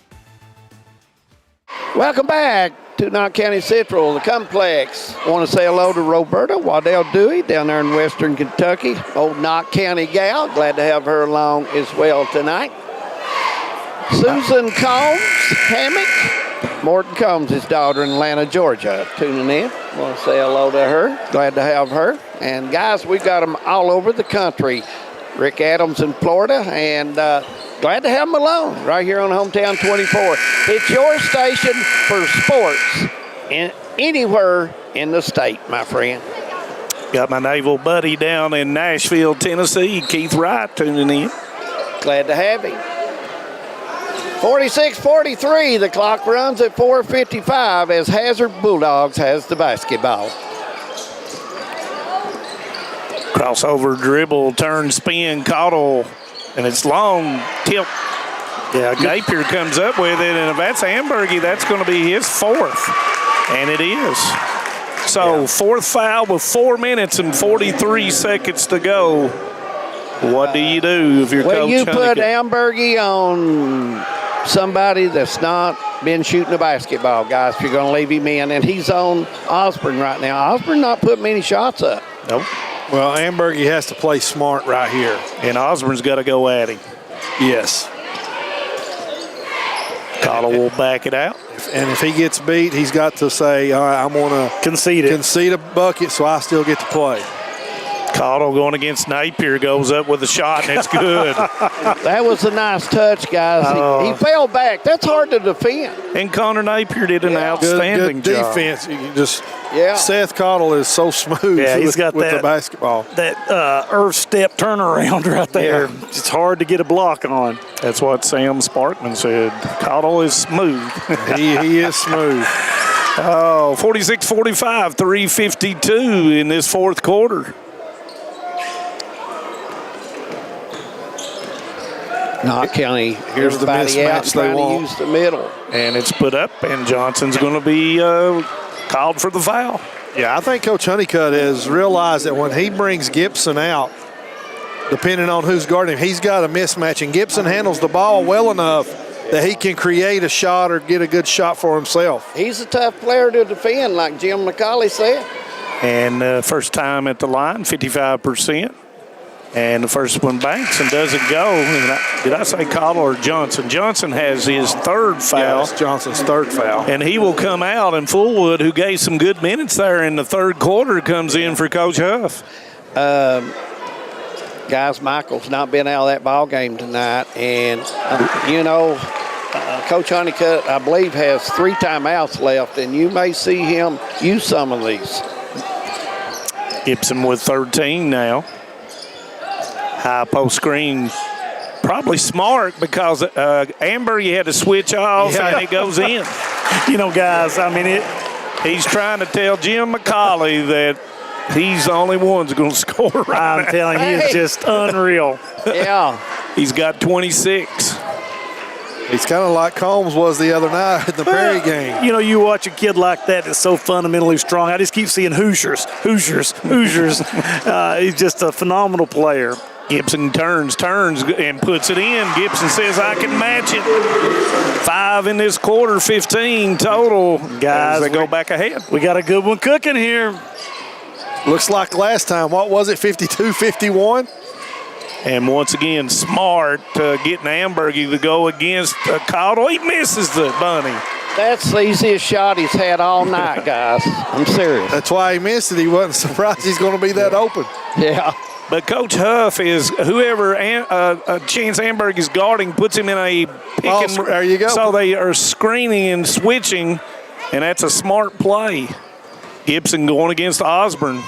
Welcome back to Knott County Central, the complex. I want to say hello to Roberta Waddell Dewey down there in western Kentucky. Old Knott County gal. Glad to have her along as well tonight. Susan Combs, Hammock. Morton Combs, his daughter in Atlanta, Georgia, tuning in. I want to say hello to her. Glad to have her. And guys, we've got them all over the country. Rick Adams in Florida, and glad to have them along right here on Hometown 24. It's your station for sports anywhere in the state, my friend. Got my naval buddy down in Nashville, Tennessee, Keith Wright, tuning in. Glad to have him. 46-43, the clock runs at 4:55 as Hazard Bulldogs has the basketball. Crossover dribble, turn, spin, Cottle And it's long tip. Yeah, Napier comes up with it, and if that's Ambergy, that's going to be his 4th. And it is. So, 4th foul with 4 minutes and 43 seconds to go. What do you do if you're Coach Well, you put Honeycutt? Ambergy on somebody that's not been shooting the basketball, guys, if you're going to leave him in. And he's on Osborne right now. Osborne not putting many shots up. Nope. Well, Ambergy has to play smart right here. And Osborne's got to go at him. Yes. Cottle will back it out. And if he gets beat, he's got to say, all right, I'm going to concede a bucket so I still get to play. Cottle going against Napier goes up with a shot, and it's good. That was a nice touch, guys. He fell back. That's hard to defend. And Connor Napier did an outstanding good job. defense. You just Seth Cottle is so smooth he's got with that, the basketball. That earth step turnaround right there. Yeah. It's hard to get a block on. That's what Sam Sparkman said. Cottle is smooth. he is smooth. 46-45, 3:52 in this 4th quarter. Knott County, here's the mismatch they want. To use the middle. And it's put up, and Johnson's going to be called for the foul. Yeah, I think Coach Honeycutt has realized that when he brings Gibson out, depending on who's guarding him, he's got a mismatch. And Gibson handles the ball well enough that he can create a shot or get a good shot for himself. He's a tough player to defend, like Jim McCauley said. And first time at the line, 55%. And the first one banks and doesn't go. Did I say Cottle or Johnson? Johnson has his 3rd foul. Yeah, that's Johnson's 3rd foul. And he will come out, and Fullwood, who gave some good minutes there in the 3rd quarter, comes in for Coach Huff. Guys, Michael's not been out of that ball game tonight. And, Coach Honeycutt, I believe, has 3 timeouts left, and you may see him use some of these. Gibson with 13 now. High post screen, probably smart because Amber, you had to switch off and it goes in. Guys, he's trying to tell Jim McCauley that he's the only one who's going to score right I'm telling you, he is just unreal. Yeah. He's got 26. He's kind of like Combs was the other night at the Perry game. You watch a kid like that that's so fundamentally strong. I just keep seeing Hoosiers. He's just a phenomenal player. Gibson turns, and puts it in. Gibson says, I can match it. 5 in this quarter, 15 total. Guys, they go back ahead. We got a good one cooking here. Looks like last time, what was it, 52-51? And once again, Smart getting Ambergy to go against Cottle. He misses the bunny. That's the easiest shot he's had all night, guys. I'm serious. That's why he missed it. He wasn't surprised he's going to be that open. Yeah. But Coach Huff is whoever Chance Amberg is guarding puts him in a pick and there you go. So they are screening and switching, and that's a smart play. Gibson going against Osborne.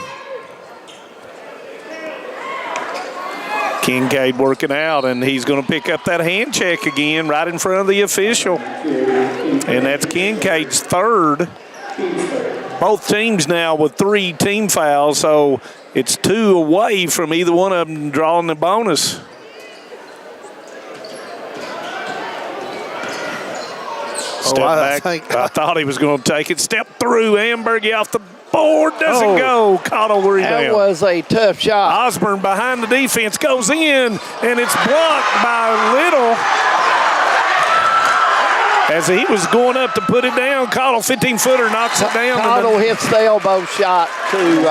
Kincaid working out, and he's going to pick up that hand check again right in front of the official. And that's Kincaid's 3rd. Both teams now with 3 team fouls, so it's 2 away from either one of them drawing the bonus. I thought he was going to take it. Step through. Ambergy off the board. Doesn't go. Cottle rebound. That was a tough shot. Osborne behind the defense goes in, and it's blocked by Little. As he was going up to put it down, Cottle 15-footer knocks it down. Cottle hits the elbow shot to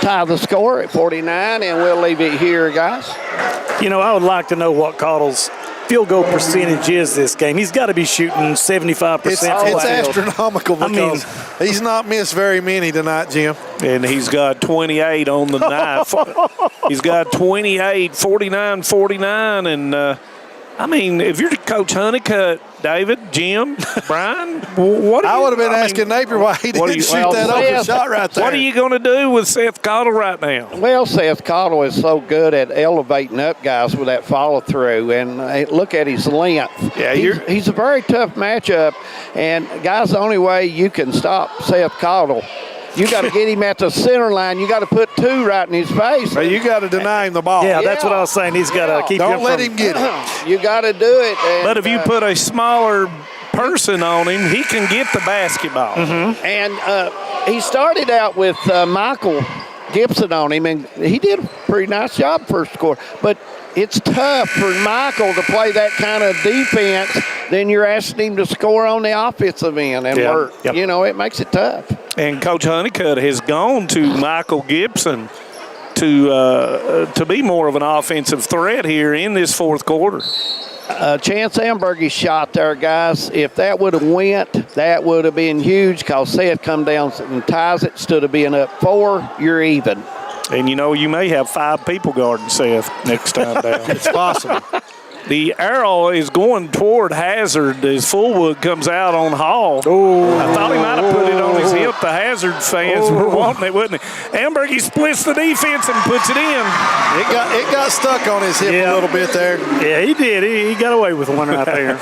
tie the score at 49, and we'll leave it here, guys. I would like to know what Cottle's field goal percentage is this game. He's got to be shooting 75%. It's astronomical because he's not missed very many tonight, Jim. And he's got 28 on the night. He's got 28, 49, 49. And, if you're Coach Honeycutt, David, Jim, Brian, what I would have been asking Napier why he didn't shoot that open shot right there. What are you going to do with Seth Cottle right now? Well, Seth Cottle is so good at elevating up guys with that follow-through, and look at his length. Yeah, he's a very tough matchup, and guys, the only way you can stop Seth Cottle You got to get him at the center line. You got to put 2 right in his face. You got to deny him the ball. Yeah, that's what I was saying. He's got to keep Don't let him get it. You got to do it. And, but if you put a smaller person on him, he can get the basketball. Mm-hmm. And he started out with Michael Gibson on him, and he did a pretty nice job first quarter. But it's tough for Michael to play that kind of defense. Then you're asking him to score on the offensive end and work. Yep. You know, it makes it tough. And Coach Honeycutt has gone to Michael Gibson to be more of an offensive threat here in this fourth quarter. Chance Ambergy's shot there, guys. If that would have went, that would have been huge because Seth come down and ties it. Instead of being up 4, you're even. And, you may have 5 people guarding Seth next time down. It's possible. The arrow is going toward Hazard as Fullwood comes out on Hall. I thought he might have put it on his hip. The Hazard fans were wanting it, wouldn't it? Ambergy splits the defense and puts it in. It got stuck on his hip a little bit there. Yeah, he did. He got away with one right there.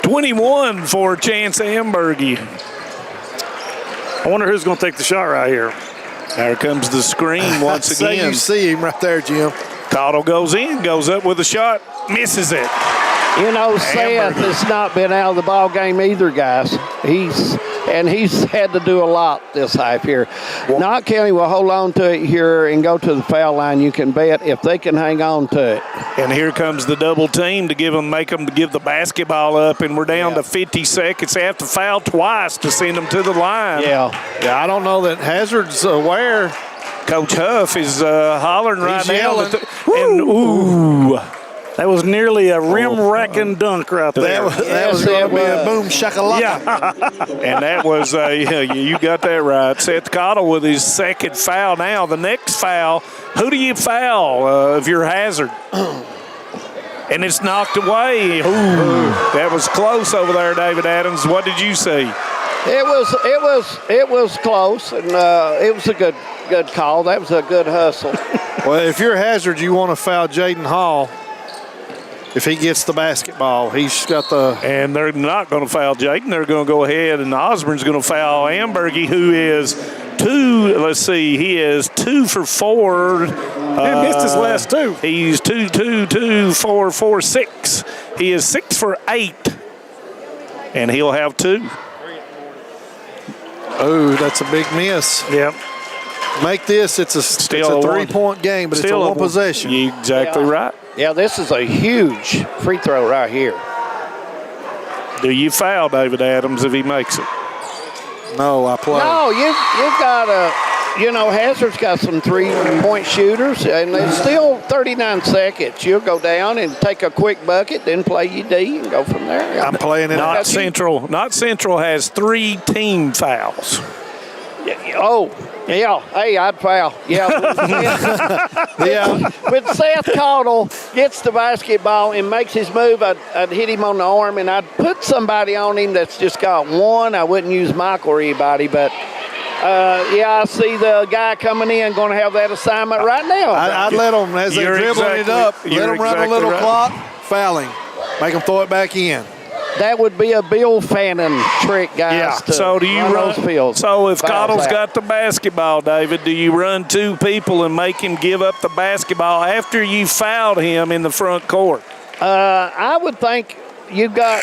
21 for Chance Ambergy. I wonder who's going to take the shot right here. There comes the screen once again. You see him right there, Jim. Cottle goes in, goes up with a shot, misses it. Seth has not been out of the ball game either, guys. He's had to do a lot this half here. Knott County will hold on to it here and go to the foul line. You can bet if they can hang on to it. And here comes the double team to make them give the basketball up, and we're down to 50 seconds. They have to foul twice to send them to the line. Yeah, I don't know that Hazard's aware. Coach Huff is hollering right now. That was nearly a rim-wrecking dunk right there. That was going to be a boom shakalaka. Yeah. And that was, you got that right. Seth Cottle with his second foul now. The next foul, who do you foul if you're Hazard? And it's knocked away. That was close over there, David Adams. What did you see? It was close, and it was a good call. That was a good hustle. Well, if you're Hazard, you want to foul Jaden Hall. If he gets the basketball, he's got the... And they're not going to foul Jaden. They're going to go ahead, and Osborne's going to foul Ambergy, who is he is 2 for 4. He missed his last 2. He's 2, 4, 4, 6. He is 6 for 8, and he'll have 2. Oh, that's a big miss. Yep. Make this, it's a 3-point game, but it's a one possession. You're exactly right. Yeah, this is a huge free throw right here. Do you foul David Adams if he makes it? No, I play. No, you've got Hazard's got some 3-point shooters, and it's still 39 seconds. You'll go down and take a quick bucket, then play your D and go from there. I'm playing it. Knott Central has 3 team fouls. Yeah, hey, I'd foul. Yeah. When Seth Cottle gets the basketball and makes his move, I'd hit him on the arm, and I'd put somebody on him that's just got one. I wouldn't use Michael or anybody, but I see the guy coming in going to have that assignment right now. I'd let them, as they're dribbling it up, let them run a little clock, fouling, make them throw it back in. That would be a Bill Fannin trick, guys. Yeah. So do you run those fields? So if Cottle's got the basketball, David, do you run 2 people and make him give up the basketball after you fouled him in the front court? I would think you've got,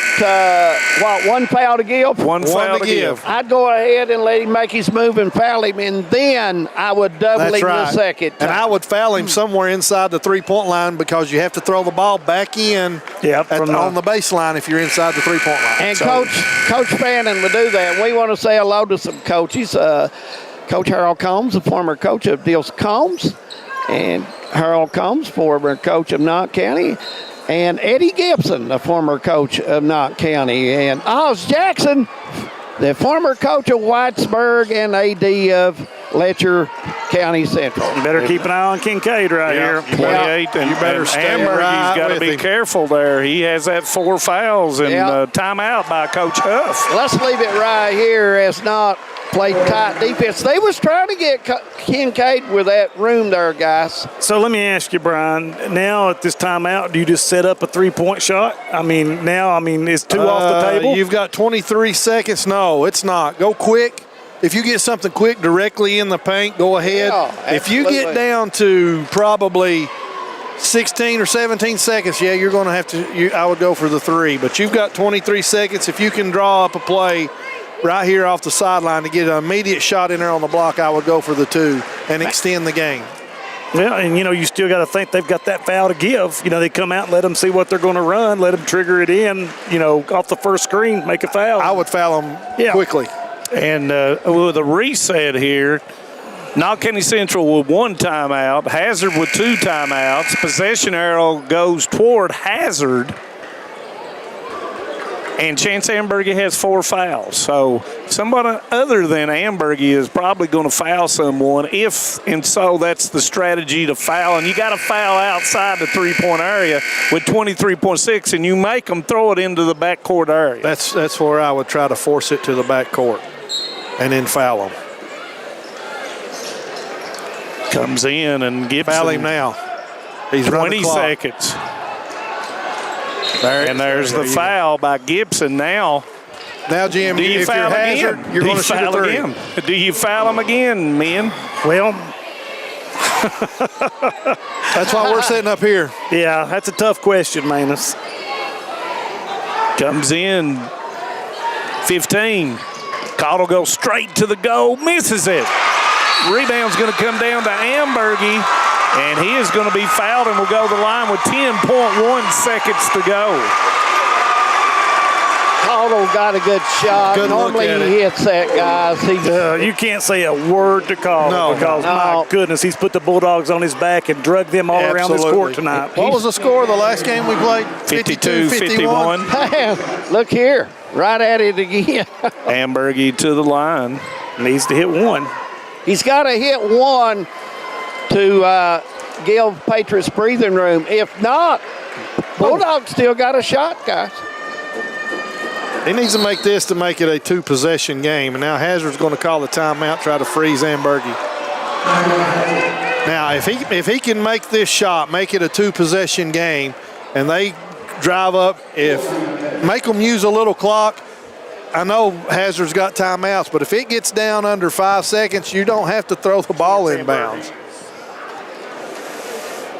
one foul to give? One foul to give. I'd go ahead and let him make his move and foul him, and then I would double him the second time. And I would foul him somewhere inside the 3-point line because you have to throw the ball back in on the baseline if you're inside the 3-point line. And Coach Fannin would do that. We want to say hello to some coaches. Coach Harold Combs, the former coach of Dills Combs, and Harold Combs, former coach of Knott County, and Eddie Gibson, the former coach of Knott County, and Oz Jackson, the former coach of Whitesburg and AD of Letcher County Central. You better keep an eye on Kincaid here. 28, and you better stay right. He's got to be careful there. He has that 4 fouls and timeout by Coach Huff. Let's leave it right here as Knott played tight defense. They was trying to get Kincaid with that room there, guys. So let me ask you, Brian, now at this timeout, do you just set up a 3-point shot? Is 2 off the table? You've got 23 seconds. No, it's not. Go quick. if you get something quick directly in the paint, go ahead. Yeah, if you get down to probably 16 or 17 seconds, yeah, you're going to have to. I would go for the 3, but you've got 23 seconds. If you can draw up a play right here off the sideline to get an immediate shot in there on the block, I would go for the 2 and extend the game. Yeah, and, you still got to think they've got that foul to give. They come out and let them see what they're going to run, let them trigger it in, off the first screen, make a foul. I would foul them quickly. And with a reset here, Knott County Central with 1 timeout, Hazard with 2 timeouts. Possession arrow goes toward Hazard. And Chance Ambergy has 4 fouls. So somebody other than Ambergy is probably going to foul someone so that's the strategy to foul. And you got to foul outside the 3-point area with 23.6, and you make them throw it into the backcourt area. That's where I would try to force it to the backcourt and then foul them. Comes in and Gibson. Foul him now. He's 20 seconds. There's the foul by Gibson now. Now, Jim, if you're Hazard, you're going to shoot a 3. Again. Do you foul him again, men? Well, that's why we're sitting up here. Yeah, that's a tough question, Manus. Comes in 15. Cottle goes straight to the goal, misses it. Rebound's going to come down to Ambergy, and he is going to be fouled and will go to the line with 10.1 seconds to go. Cottle got a good shot. Normally he hits that, guys. You can't say a word to Cottle because, my goodness, he's put the Bulldogs on his back and drug them all around this court tonight. What was the score of the last game we played? 52-51. Look here, right at it again. Ambergy to the line. Needs to hit 1. He's got to hit 1 to give Patriots breathing room. If not, Bulldogs still got a shot, guys. He needs to make this to make it a 2-possession game. And now Hazard's going to call the timeout, try to freeze Ambergy. Now, if he can make this shot, make it a 2-possession game, and they drive up, make them use a little clock. I know Hazard's got timeouts, but if it gets down under 5 seconds, you don't have to throw the ball inbounds.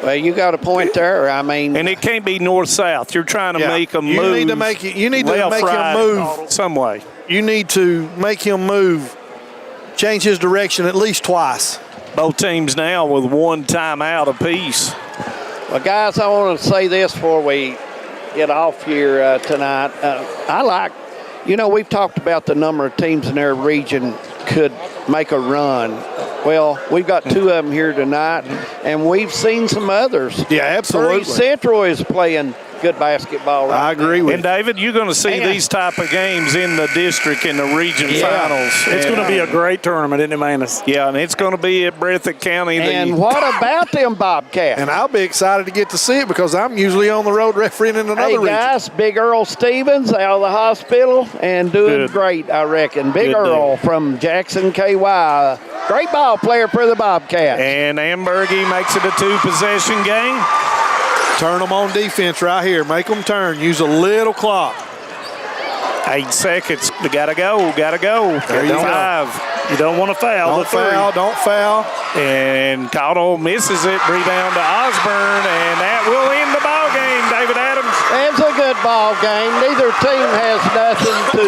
Well, you got a point there. I mean, and it can't be north-south. You're trying to make them move. You need to make him move some way. You need to make him move, change his direction at least twice. Both teams now with 1 timeout apiece. Well, guys, I want to say this before we get off here tonight. We've talked about the number of teams in their region could make a run. Well, we've got 2 of them here tonight, and we've seen some others. Yeah, absolutely. Central is playing good basketball right I agree now. with And, David, you're going to see these type of games in the district and the region finals. It's going to be a great tournament, isn't it, Manus? Yeah, and it's going to be at Breathitt County. And what about them Bobcats? And I'll be excited to get to see it because I'm usually on the road refereeing in another region. Guys, Big Earl Stevens out of the hospital and doing great, I reckon. Big Earl from Jackson, KY. Great ball player for the Bobcats. And Ambergy makes it a 2-possession game. Turn them on defense right here. Make them turn. Use a little clock. 8 seconds. Got to go. There you go. You don't want to foul. Don't foul. And Cottle misses it. Rebound to Osborne, and that will end the ball game, David Adams. It's a good ball game. Neither team has nothing to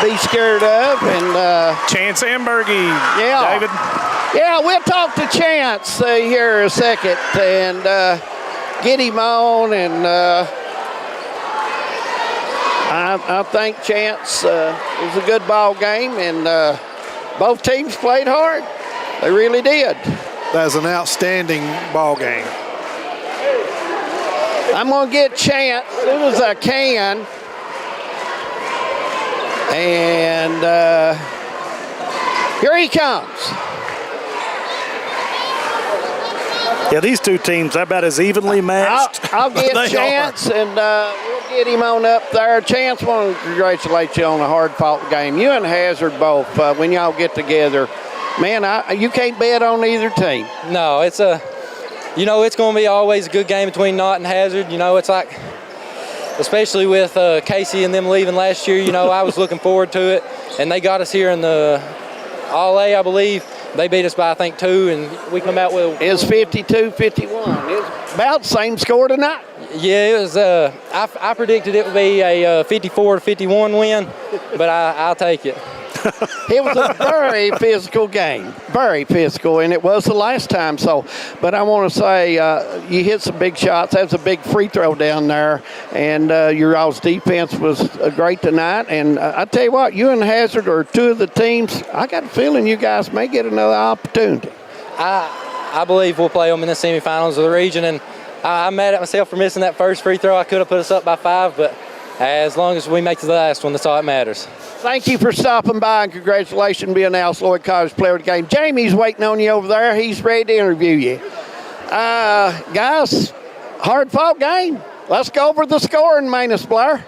be scared of. And Chance Ambergy, David. Yeah, we'll talk to Chance here in a second and get him on. And I think Chance was a good ball game, and both teams played hard. They really did. That was an outstanding ball game. I'm going to get Chance as soon as I can. And here he comes. Yeah, these 2 teams are about as evenly matched. I'll get Chance, and we'll get him on up there. Chance, I want to congratulate you on a hard-fought game. You and Hazard both, when y'all get together, man, you can't bet on either team. No, it's going to be always a good game between Knott and Hazard. It's like especially with Casey and them leaving last year. You know, I was looking forward to it, and they got us here in the All-A, I believe. They beat us by, I think, 2, and we come out with... It's 52-51. It's about the same score tonight. Yeah, it was. I predicted it would be a 54-51 win, but I'll take it. It was a very physical game, very physical, and it was the last time. So, but I want to say you hit some big shots. That was a big free throw down there, and your all's defense was great tonight. And I tell you what, you and Hazard are two of the teams. I got a feeling you guys may get another opportunity. I believe we'll play them in the semifinals of the region, and I'm mad at myself for missing that first free throw. I could have put us up by 5, but as long as we make to the last one, that's all that matters. Thank you for stopping by, and congratulations being Alice Lloyd College Player of the Game. Jamie's waiting on you over there. He's ready to interview you. Guys, hard-fought game. Let's go over the scoring, Manus Blair.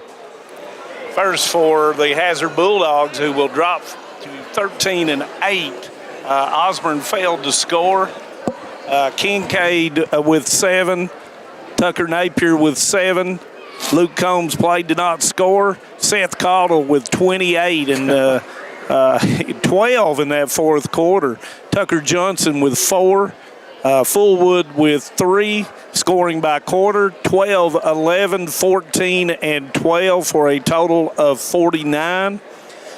First for the Hazard Bulldogs, who will drop to 13-8. Osborne failed to score. Kincaid with 7. Tucker Napier with 7. Luke Combs did not score. Seth Caudill with 28 and 12 in that fourth quarter. Tucker Johnson with 4. Fullwood with 3, scoring by quarter. 12, 11, 14, and 12 for a total of 49.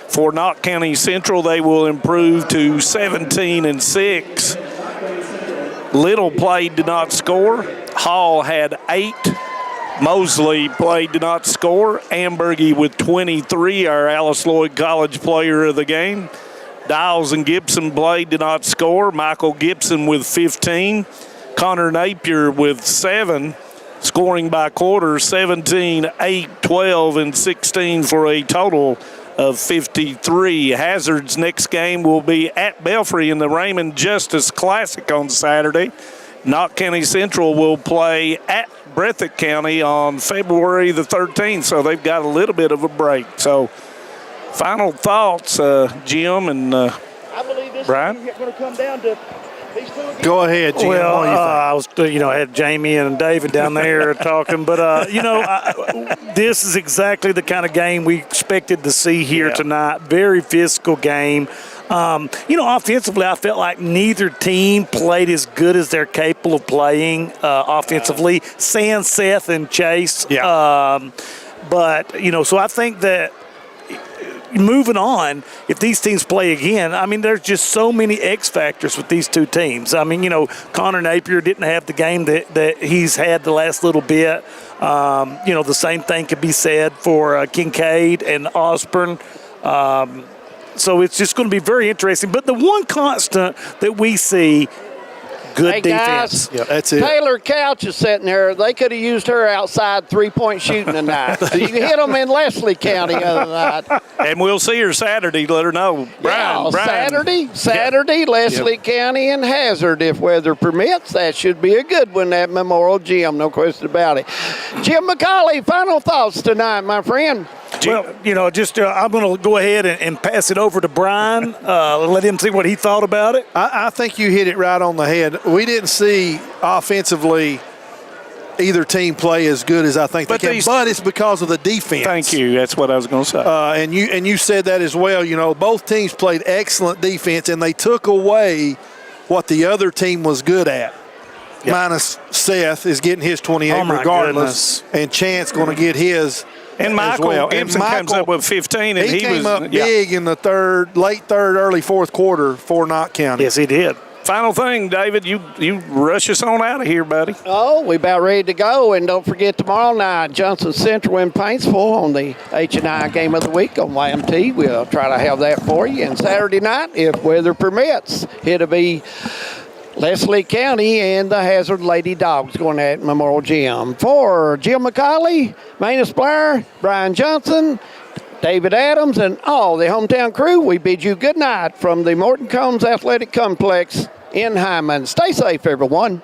For Knott County Central, they will improve to 17-6. Little did not score. Hall had 8. Mosley did not score. Ambergy with 23, our Alice Lloyd College Player of the Game. Dials and Gibson did not score. Michael Gibson with 15. Connor Napier with 7, scoring by quarter, 17, 8, 12, and 16 for a total of 53. Hazard's next game will be at Belfry in the Raymond Justice Classic on Saturday. Knott County Central will play at Breathitt County on February the 13th, so they've got a little bit of a break. So, final thoughts, Jim and Brian? It's going to come down to these two again. Go ahead, Jim. Well, I was, I had Jamie and David down there talking, but this is exactly the kind of game we expected to see here tonight. Very physical game. Offensively, I felt like neither team played as good as they're capable of playing offensively. Sans, Seth, and Chase. Yeah. So I think that moving on, if these teams play again, I mean, there's just so many X factors with these two teams. I mean, Connor Napier didn't have the game that he's had the last little bit. The same thing could be said for Kincaid and Osborne. So it's just going to be very interesting. But the one constant that we see, good defense. Guys, that's it. Taylor Couch is sitting there. They could have used her outside three-point shooting tonight. So you can hit them in Leslie County other night. And we'll see her Saturday. Let her know. Brian. Saturday, Leslie County and Hazard, if weather permits. That should be a good one at Memorial Gym, no question about it. Jim McCauley, final thoughts tonight, my friend. Well, I'm going to go ahead and pass it over to Brian, let him see what he thought about it. I think you hit it right on the head. We didn't see offensively either team play as good as I think they can, but it's because of the defense. Thank you. That's what I was going to say. And you said that as well. Both teams played excellent defense, and they took away what the other team was good at. Yep. Minus Seth is getting his 28 regardless, and Chance going to get his. And Michael Gibson comes up with 15, and he came up big in the late third, early fourth quarter for Knott County. Yes, he did. Final thing, David, you rush us on out of here, buddy. Oh, we about ready to go, and don't forget tomorrow night, Johnson Central in Paintsville on the H&I Game of the Week on YMT. We'll try to have that for you. And Saturday night, if weather permits, it'll be Leslie County and the Hazard Lady Dogs going at Memorial Gym. For Jim McCauley, Manus Blair, Brian Johnson, David Adams, and all the hometown crew, we bid you good night from the Morton Combs Athletic Complex in Hyman. Stay safe, everyone.